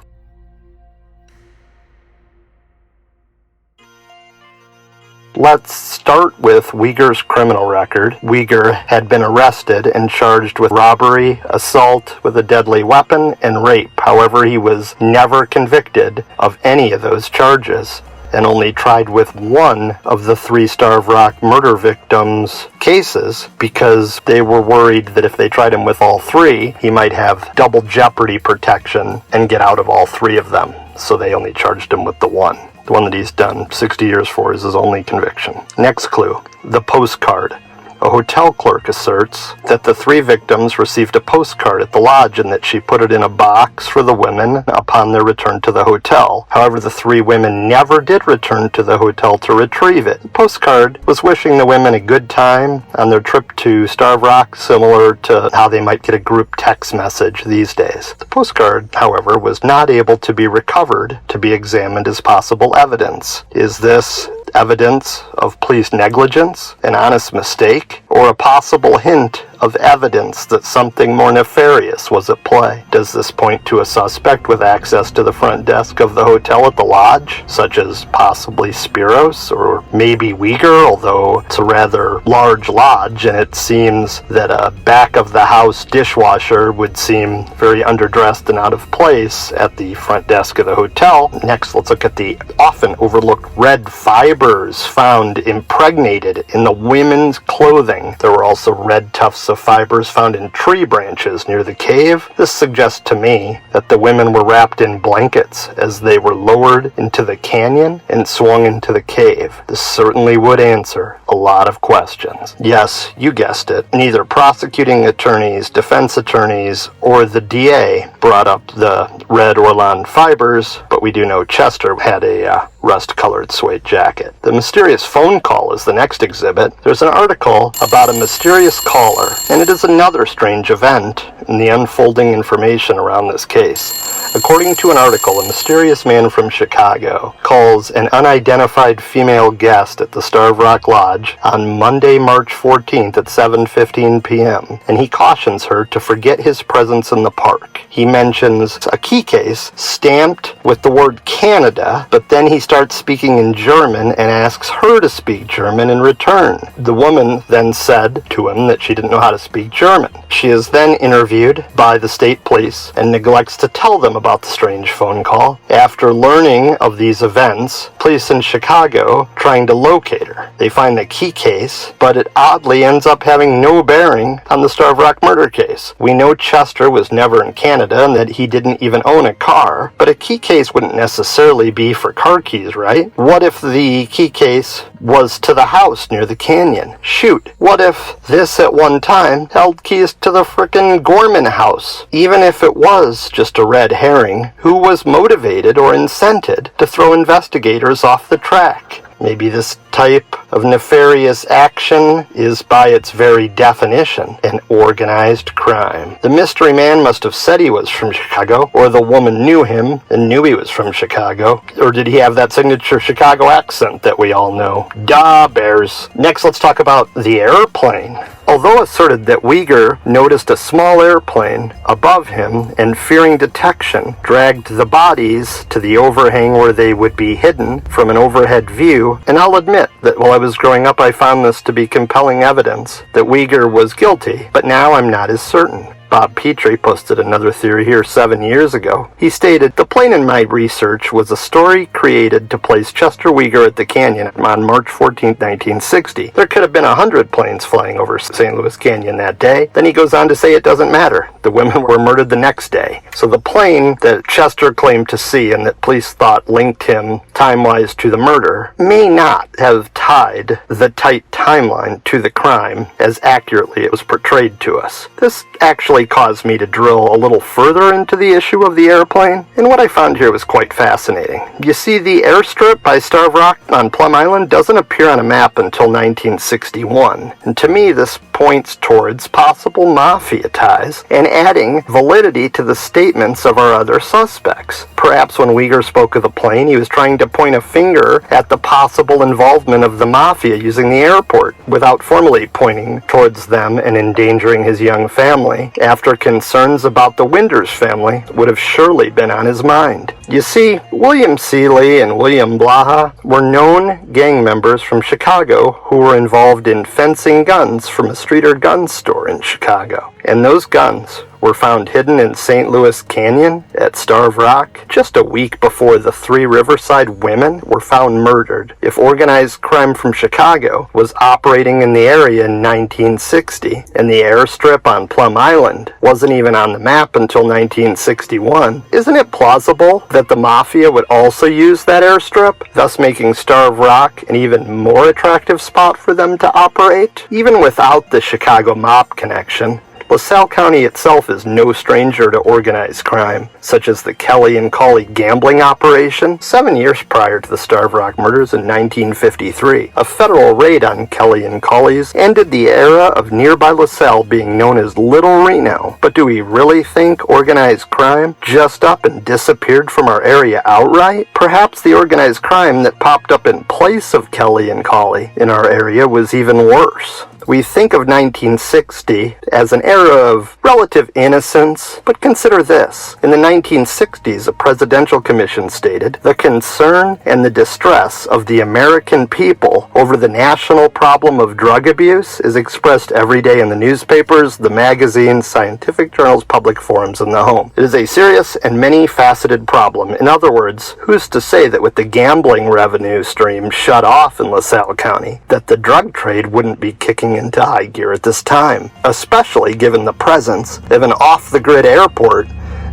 let's start with Uyghur's criminal record. Uyghur had been arrested and charged with robbery, assault with a deadly weapon, and rape. However, he was never convicted of any of those charges, and only tried with one of the 3 Starved Rock murder victims' cases because they were worried that if they tried him with all 3, he might have double jeopardy protection and get out of all 3 of them. So they only charged him with the one. The one that he's done 60 years for is his only conviction. Next clue, the postcard. A hotel clerk asserts that the 3 victims received a postcard at the lodge and that she put it in a box for the women upon their return to the hotel. However, the 3 women never did return to the hotel to retrieve it. The postcard was wishing the women a good time on their trip to Starved Rock, similar to how they might get a group text message these days. The postcard, however, was not able to be recovered to be examined as possible evidence. Is this evidence of police negligence, an honest mistake, or a possible hint of evidence that something more nefarious was at play? Does this point to a suspect with access to the front desk of the hotel at the lodge, such as possibly Spiros or maybe Uyghur, although it's a rather large lodge and it seems that a back of the house dishwasher would seem very underdressed and out of place at the front desk of the hotel. Next, let's look at the often overlooked red fibers found impregnated in the women's clothing. There were also red tufts strips of fibers found in tree branches near the cave. This suggests to me that the women were wrapped in blankets as they were lowered into the canyon and swung into the cave. This certainly would answer a lot of questions. Yes, you guessed it. Neither prosecuting attorneys, defense attorneys, or the DA brought up the red Orlan fibers, but we do know Chester had a rust-colored suede jacket. The mysterious phone call is the next exhibit. There's an article about a mysterious caller, and it is another strange event in the unfolding information around this case. According to an article, a mysterious man from Chicago calls an unidentified female guest at the Starved Rock Lodge on Monday, March 14th at 7:15 p.m., and he cautions her to forget his presence in the park. He mentions a key case stamped with the word Canada, but then he starts speaking in German and asks her to speak German in return. The woman then said to him that she didn't know how to speak German. She is then interviewed by the state police and neglects to tell them about the strange phone call. After learning of these events, police in Chicago trying to locate her. They find the key case, but it oddly ends up having no bearing on the Starved Rock murder case. We know Chester was never in Canada and that he didn't even own a car, but a key case wouldn't necessarily be for car keys, right? What if the key case was to the house near the canyon? Shoot, what if this at one time held keys to the frickin' Gorman house? Even if it was just a red herring, who was motivated or incented to throw investigators off the track? Maybe this type of nefarious action is, by its very definition, an organized crime. The mystery man must have said he was from Chicago, or the woman knew him and knew he was from Chicago. Or did he have that signature Chicago accent that we all know? Duh, bears. Next, let's talk about the airplane. Although asserted that Uyghur noticed a small airplane above him and, fearing detection, dragged the bodies to the overhang where they would be hidden from an overhead view, and I'll admit that while I was growing up I found this to be compelling evidence that Uyghur was guilty, but now I'm not as certain. Bob Petrie posted another theory here 7 years ago. He stated, "The plane in my research was a story created to place Chester Uyghur at the canyon on March 14, 1960. There could have been 100 planes flying over St. Louis Canyon that day." Then he goes on to say it doesn't matter. The women were murdered the next day. So the plane that Chester claimed to see and that police thought linked him time-wise to the murder may not have tied the tight timeline to the crime as accurately it was portrayed to us. This actually caused me to drill a little further into the issue of the airplane, and what I found here was quite fascinating. You see, the airstrip by Starved Rock on Plum Island doesn't appear on a map until 1961, and to me this points towards possible mafia ties and adding validity to the statements of our other suspects. Perhaps when Uyghur spoke of the plane, he was trying to point a finger at the possible involvement of the mafia using the airport without formally pointing towards them and endangering his young family, after concerns about the Winders family would have surely been on his mind. You see, William Seeley and William Blaha were known gang members from Chicago who were involved in fencing guns from a Streeter gun store in Chicago. And those guns were found hidden in St. Louis Canyon at Starved Rock just a week before the 3 Riverside women were found murdered. If organized crime from Chicago was operating in the area in 1960 and the airstrip on Plum Island wasn't even on the map until 1961, isn't it plausible that the mafia would also use that airstrip, thus making Starved Rock an even more attractive spot for them to operate? Even without the Chicago mob connection, LaSalle County itself is no stranger to organized crime, such as the Kelly and Colley gambling operation. 7 years prior to the Starved Rock murders in 1953, a federal raid on Kelly and Colley's ended the era of nearby LaSalle being known as Little Reno. But do we really think organized crime just up and disappeared from our area outright? Perhaps the organized crime that popped up in place of Kelly and Colley in our area was even worse. We think of 1960 as an era of relative innocence, but consider this. In the 1960s, a presidential commission stated, "The concern and the distress of the American people over the national problem of drug abuse is expressed every day in the newspapers, the magazines, scientific journals, public forums, and the home. It is a serious and many-faceted problem." In other words, who's to say that with the gambling revenue stream shut off in LaSalle County, that the drug trade wouldn't be kicking into high gear at this time, especially given the presence of an off-the-grid airport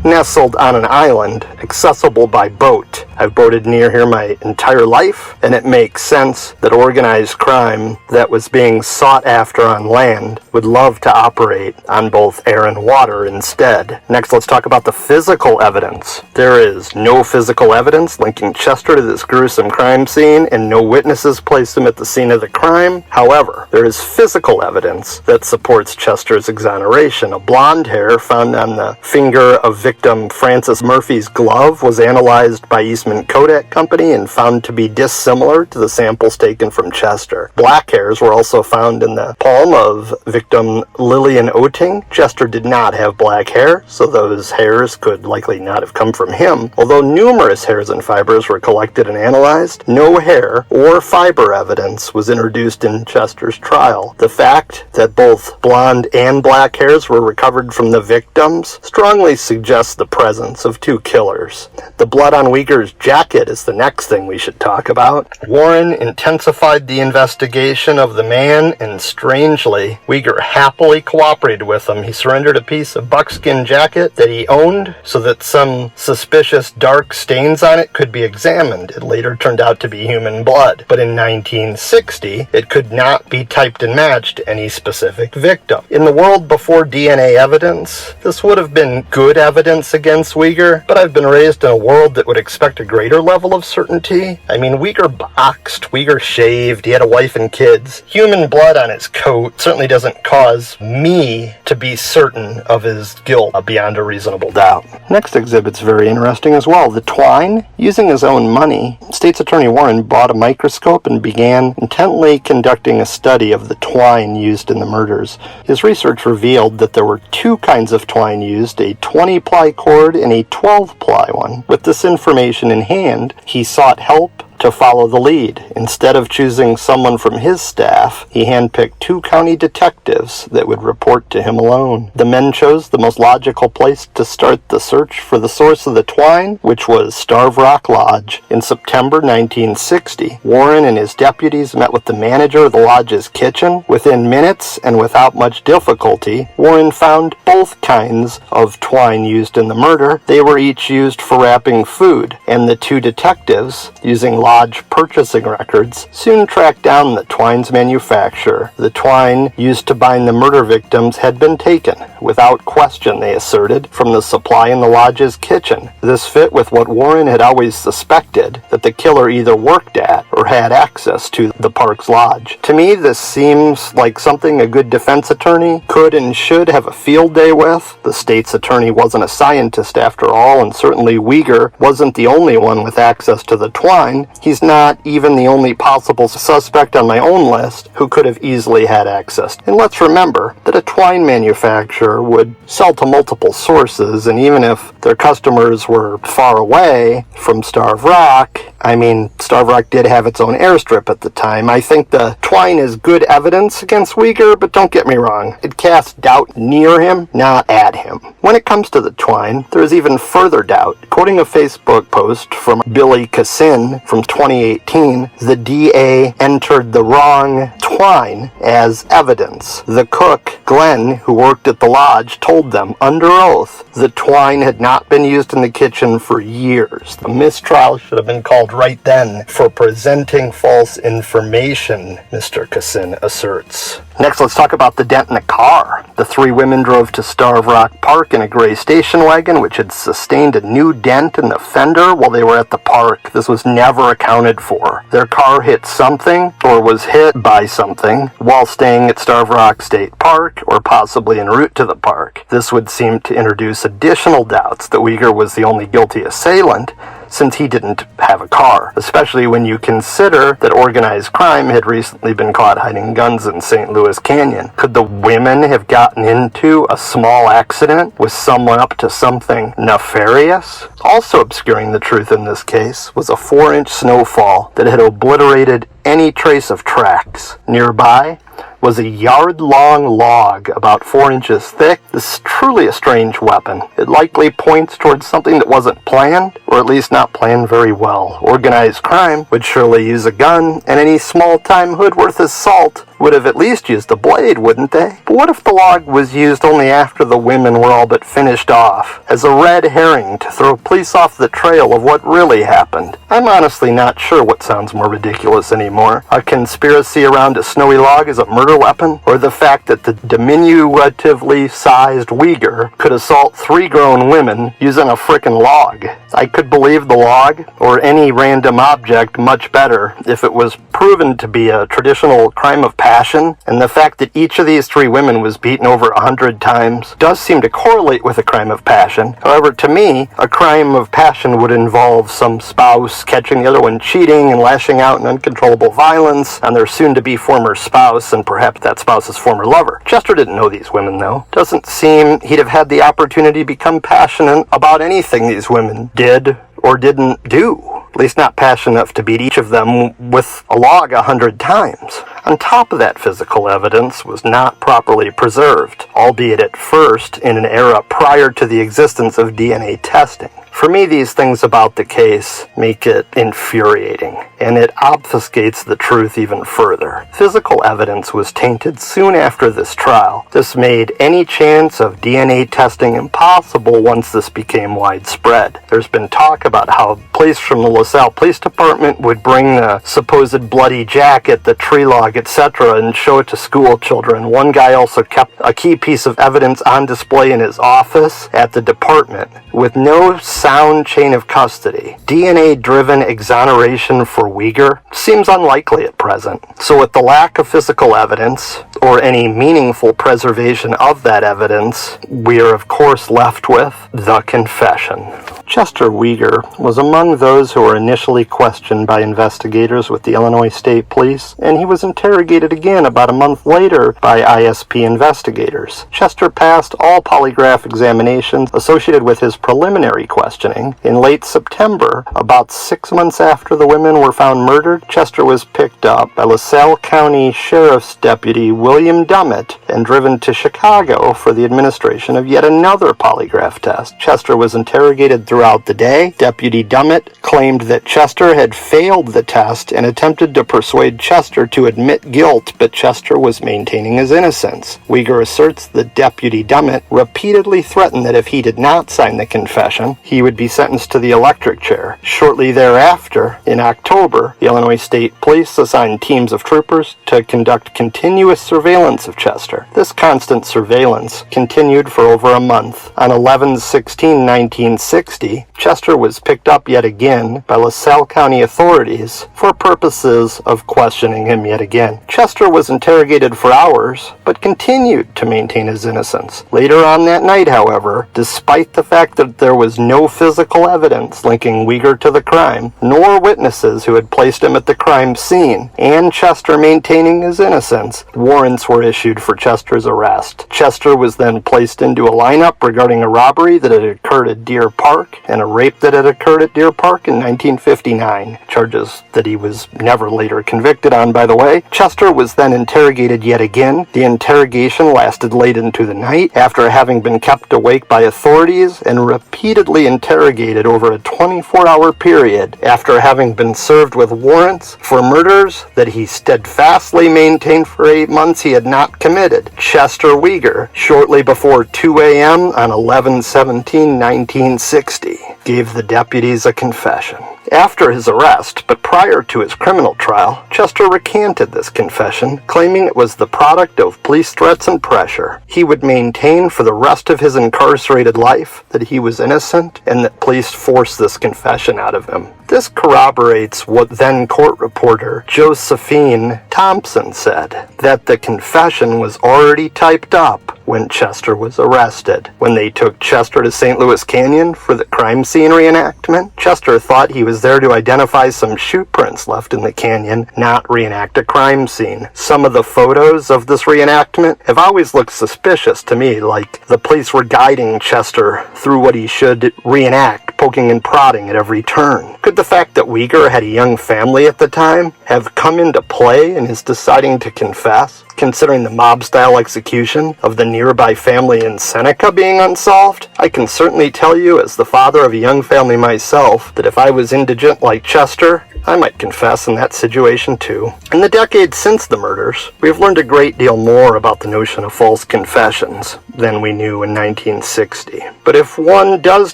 nestled on an island accessible by boat. I've boated near here my entire life, and it makes sense that organized crime that was being sought after on land would love to operate on both air and water instead. Next, let's talk about the physical evidence. There is no physical evidence linking Chester to this gruesome crime scene, and no witnesses placed him at the scene of the crime. However, there is physical evidence that supports Chester's exoneration. A blonde hair found on the finger of victim Francis Murphy's glove was analyzed by Eastman Kodak Company and found to be dissimilar to the samples taken from Chester. Black hairs were also found in the palm of victim Lillian Oting. Chester did not have black hair, so those hairs could likely not have come from him. Although numerous hairs and fibers were collected and analyzed, no hair or fiber evidence was introduced in Chester's trial. The fact that both blonde and black hairs were recovered from the victims strongly suggests the presence of two killers. The blood on Uyghur's jacket is the next thing we should talk about. Warren intensified the investigation of the man, and strangely, Uyghur happily cooperated with him. He surrendered a piece of buckskin jacket that he owned so that some suspicious dark stains on it could be examined. It later turned out to be human blood, but in 1960, it could not be typed and matched to any specific victim. In the world before DNA evidence, this would have been good evidence against Uyghur, but I've been raised in a world that would expect a greater level of certainty. I mean, Uyghur boxed, Uyghur shaved, he had a wife and kids. Human blood on his coat certainly doesn't cause me to be certain of his guilt beyond a reasonable doubt. Next exhibit's very interesting as well. The Twine. Using his own money, State's Attorney Warren bought a microscope and began intently conducting a study of the twine used in the murders. His research revealed that there were two kinds of twine used, a 20-ply cord and a 12-ply one. With this information in hand, he sought help to follow the lead. Instead of choosing someone from his staff, he handpicked two county detectives that would report to him alone. The men chose the most logical place to start the search for the source of the twine, which was Starved Rock Lodge. In September 1960, Warren and his deputies met with the manager of the lodge's kitchen. Within minutes and without much difficulty, Warren found both kinds of twine used in the murder. They were each used for wrapping food, and the two detectives, using lodge purchasing records, soon tracked down the twine's manufacturer. The twine used to bind the murder victims had been taken, without question, they asserted, from the supply in the lodge's kitchen. This fit with what Warren had always suspected, that the killer either worked at or had access to the park's lodge. To me, this seems like something a good defense attorney could and should have a field day with. The state's attorney wasn't a scientist after all, and certainly Uyghur wasn't the only one with access to the twine. He's not even the only possible suspect on my own list who could have easily had access. And let's remember that a twine manufacturer would sell to multiple sources, and even if their customers were far away from Starved Rock, I mean, Starved Rock did have its own airstrip at the time. I think the twine is good evidence against Uyghur, but don't get me wrong, it casts doubt near him, not at him. When it comes to the twine, there is even further doubt. Quoting a Facebook post from Billy Cassin from 2018, the DA entered the wrong twine as evidence. The cook, Glenn, who worked at the lodge, told them under oath the twine had not been used in the kitchen for years. The mistrial should have been called right then for presenting false information, Mr. Cassin asserts. Next, let's talk about the dent in the car. The three women drove to Starved Rock Park in a gray station wagon, which had sustained a new dent in the fender while they were at the park. This was never accounted for. Their car hit something, or was hit by something, while staying at Starved Rock State Park, or possibly en route to the park. This would seem to introduce additional doubts that Uyghur was the only guilty assailant, since he didn't have a car, especially when you consider that organized crime had recently been caught hiding guns in St. Louis Canyon. Could the women have gotten into a small accident with someone up to something nefarious? Also obscuring the truth in this case was a 4-inch snowfall that had obliterated any trace of tracks. Nearby was a yard-long log about 4 inches thick. This is truly a strange weapon. It likely points towards something that wasn't planned, or at least not planned very well. Organized crime would surely use a gun, and any small-time hood worth his salt would have at least used a blade, wouldn't they? But what if the log was used only after the women were all but finished off, as a red herring to throw police off the trail of what really happened? I'm honestly not sure what sounds more ridiculous anymore. A conspiracy around a snowy log as a murder weapon, or the fact that the diminutively sized Uyghur could assault 3 grown women using a frickin' log. I could believe the log, or any random object, much better if it was proven to be a traditional crime of passion, and the fact that each of these 3 women was beaten over 100 times does seem to correlate with a crime of passion. However, to me, a crime of passion would involve some spouse catching the other one cheating and lashing out in uncontrollable violence on their soon-to-be former spouse and perhaps that spouse's former lover. Chester didn't know these women, though. Doesn't seem he'd have had the opportunity to become passionate about anything these women did or didn't do. At least not passionate enough to beat each of them with a log 100 times. On top of that, physical evidence was not properly preserved, albeit at first in an era prior to the existence of DNA testing. For me, these things about the case make it infuriating, and it obfuscates the truth even further. Physical evidence was tainted soon after this trial. This made any chance of DNA testing impossible once this became widespread. There's been talk about how police from the LaSalle Police Department would bring the supposed bloody jacket, the tree log, etc., and show it to school children. One guy also kept a key piece of evidence on display in his office at the department, with no sound chain of custody. DNA-driven exoneration for Uyghur seems unlikely at present. So with the lack of physical evidence, or any meaningful preservation of that evidence, we are of course left with the confession. Chester Uyghur was among those who were initially questioned by investigators with the Illinois State Police, and he was interrogated again about a month later by ISP investigators. Chester passed all polygraph examinations associated with his preliminary questioning. In late September, about 6 months after the women were found murdered, Chester was picked up by LaSalle County Sheriff's Deputy William Dummett and driven to Chicago for the administration of yet another polygraph test. Chester was interrogated throughout the day. Deputy Dummett claimed that Chester had failed the test and attempted to persuade Chester to admit guilt, but Chester was maintaining his innocence. Uyghur asserts that Deputy Dummett repeatedly threatened that if he did not sign the confession, he would be sentenced to the electric chair. Shortly thereafter, in October, the Illinois State Police assigned teams of troopers to conduct continuous surveillance of Chester. This constant surveillance continued for over a month. On 11/16/1960, Chester was picked up yet again by LaSalle County authorities for purposes of questioning him yet again. Chester was interrogated for hours, but continued to maintain his innocence. Later on that night, however, despite the fact that there was no physical evidence linking Uyghur to the crime, nor witnesses who had placed him at the crime scene, and Chester maintaining his innocence, warrants were issued for Chester's arrest. Chester was then placed into a lineup regarding a robbery that had occurred at Deer Park and a rape that had occurred at Deer Park in 1959, charges that he was never later convicted on, by the way. Chester was then interrogated yet again. The interrogation lasted late into the night, after having been kept awake by authorities and repeatedly interrogated over a 24-hour period, after having been served with warrants for murders that he steadfastly maintained for 8 months he had not committed. Chester Uyghur, shortly before 2 a.m. on 11/17/1960, gave the deputies a confession. After his arrest, but prior to his criminal trial, Chester recanted this confession, claiming it was the product of police threats and pressure. He would maintain for the rest of his incarcerated life that he was innocent and that police forced this confession out of him. This corroborates what then court reporter Josephine Thompson said, that the confession was already typed up when Chester was arrested. When they took Chester to St. Louis Canyon for the crime scene reenactment, Chester thought he was there to identify some shoe prints left in the canyon, not reenact a crime scene. Some of the photos of this reenactment have always looked suspicious to me, like the police were guiding Chester through what he should reenact, poking and prodding at every turn. Could the fact that Uyghur had a young family at the time have come into play in his deciding to confess, considering the mob-style execution of the nearby family in Seneca being unsolved? I can certainly tell you, as the father of a young family myself, that if I was indigent like Chester, I might confess in that situation too. In the decades since the murders, we have learned a great deal more about the notion of false confessions than we knew in 1960. But if one does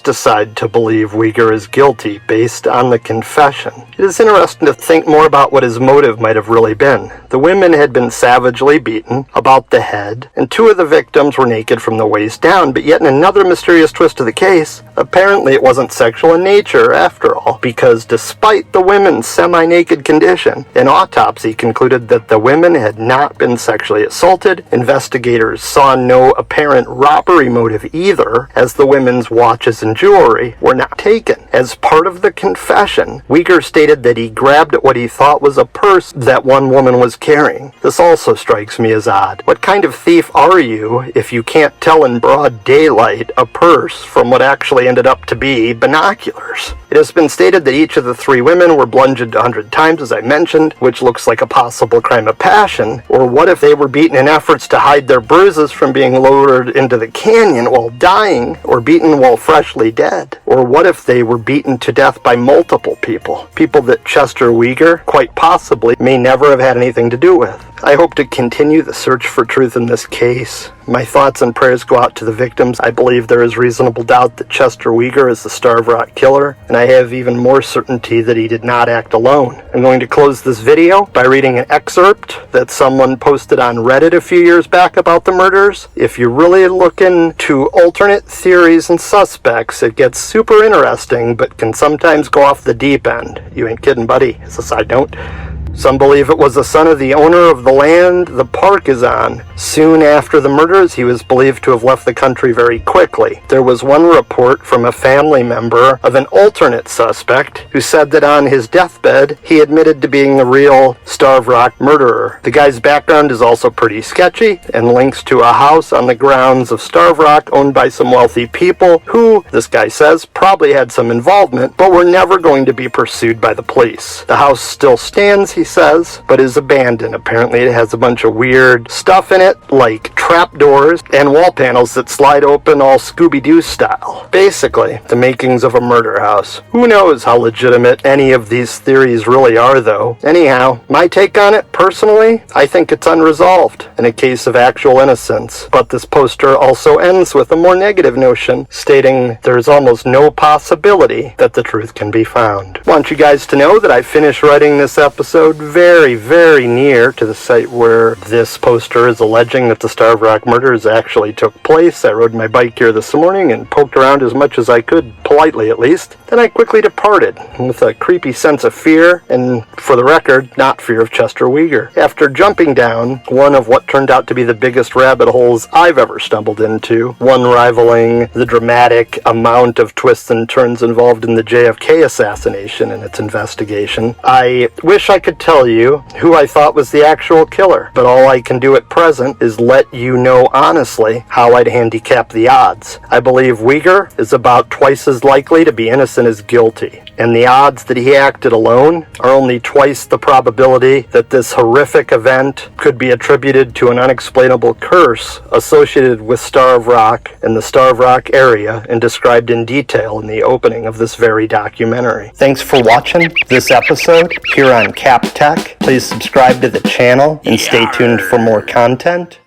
decide to believe Uyghur is guilty based on the confession, it is interesting to think more about what his motive might have really been. The women had been savagely beaten about the head, and 2 of the victims were naked from the waist down, but yet in another mysterious twist of the case, apparently it wasn't sexual in nature after all, because despite the women's semi-naked condition, an autopsy concluded that the women had not been sexually assaulted. Investigators saw no apparent robbery motive either, as the women's watches and jewelry were not taken. As part of the confession, Uyghur stated that he grabbed at what he thought was a purse that one woman was carrying. This also strikes me as odd. What kind of thief are you if you can't tell in broad daylight a purse from what actually ended up to be binoculars? It has been stated that each of the 3 women were bludgeoned 100 times, as I mentioned, which looks like a possible crime of passion. Or what if they were beaten in efforts to hide their bruises from being lowered into the canyon while dying, or beaten while freshly dead? Or what if they were beaten to death by multiple people that Chester Uyghur, quite possibly, may never have had anything to do with? I hope to continue the search for truth in this case. My thoughts and prayers go out to the victims. I believe there is reasonable doubt that Chester Uyghur is the Starved Rock killer, and I have even more certainty that he did not act alone. I'm going to close this video by reading an excerpt that someone posted on Reddit a few years back about the murders. If you really look into alternate theories and suspects, it gets super interesting, but can sometimes go off the deep end. You ain't kidding, buddy, as a side note. Some believe it was the son of the owner of the land the park is on. Soon after the murders, he was believed to have left the country very quickly. There was one report from a family member of an alternate suspect who said that on his deathbed, he admitted to being the real Starved Rock murderer. The guy's background is also pretty sketchy and links to a house on the grounds of Starved Rock owned by some wealthy people who, this guy says, probably had some involvement, but were never going to be pursued by the police. The house still stands, he says, but is abandoned. Apparently it has a bunch of weird stuff in it, like trapdoors and wall panels that slide open all Scooby-Doo style. Basically, the makings of a murder house. Who knows how legitimate any of these theories really are, though. Anyhow, my take on it, personally, I think it's unresolved in a case of actual innocence. But this poster also ends with a more negative notion, stating there's almost no possibility that the truth can be found. I want you guys to know that I finished writing this episode very, very near to the site where this poster is alleging that the Starved Rock murders actually took place. I rode my bike here this morning and poked around as much as I could, politely at least. Then I quickly departed with a creepy sense of fear, and for the record, not fear of Chester Uyghur. After jumping down one of what turned out to be the biggest rabbit holes I've ever stumbled into, one rivaling the dramatic amount of twists and turns involved in the JFK assassination and its investigation, I wish I could tell you who I thought was the actual killer, but all I can do at present is let you know honestly how I'd handicap the odds. I believe Uyghur is about twice as likely to be innocent as guilty, and the odds that he acted alone are only twice the probability that this horrific event could be attributed to an unexplainable curse associated with Starved Rock and the Starved Rock area and described in detail in the opening of this very documentary. Thanks for watching this episode here on Kapp. Please subscribe to the channel and stay tuned for more content.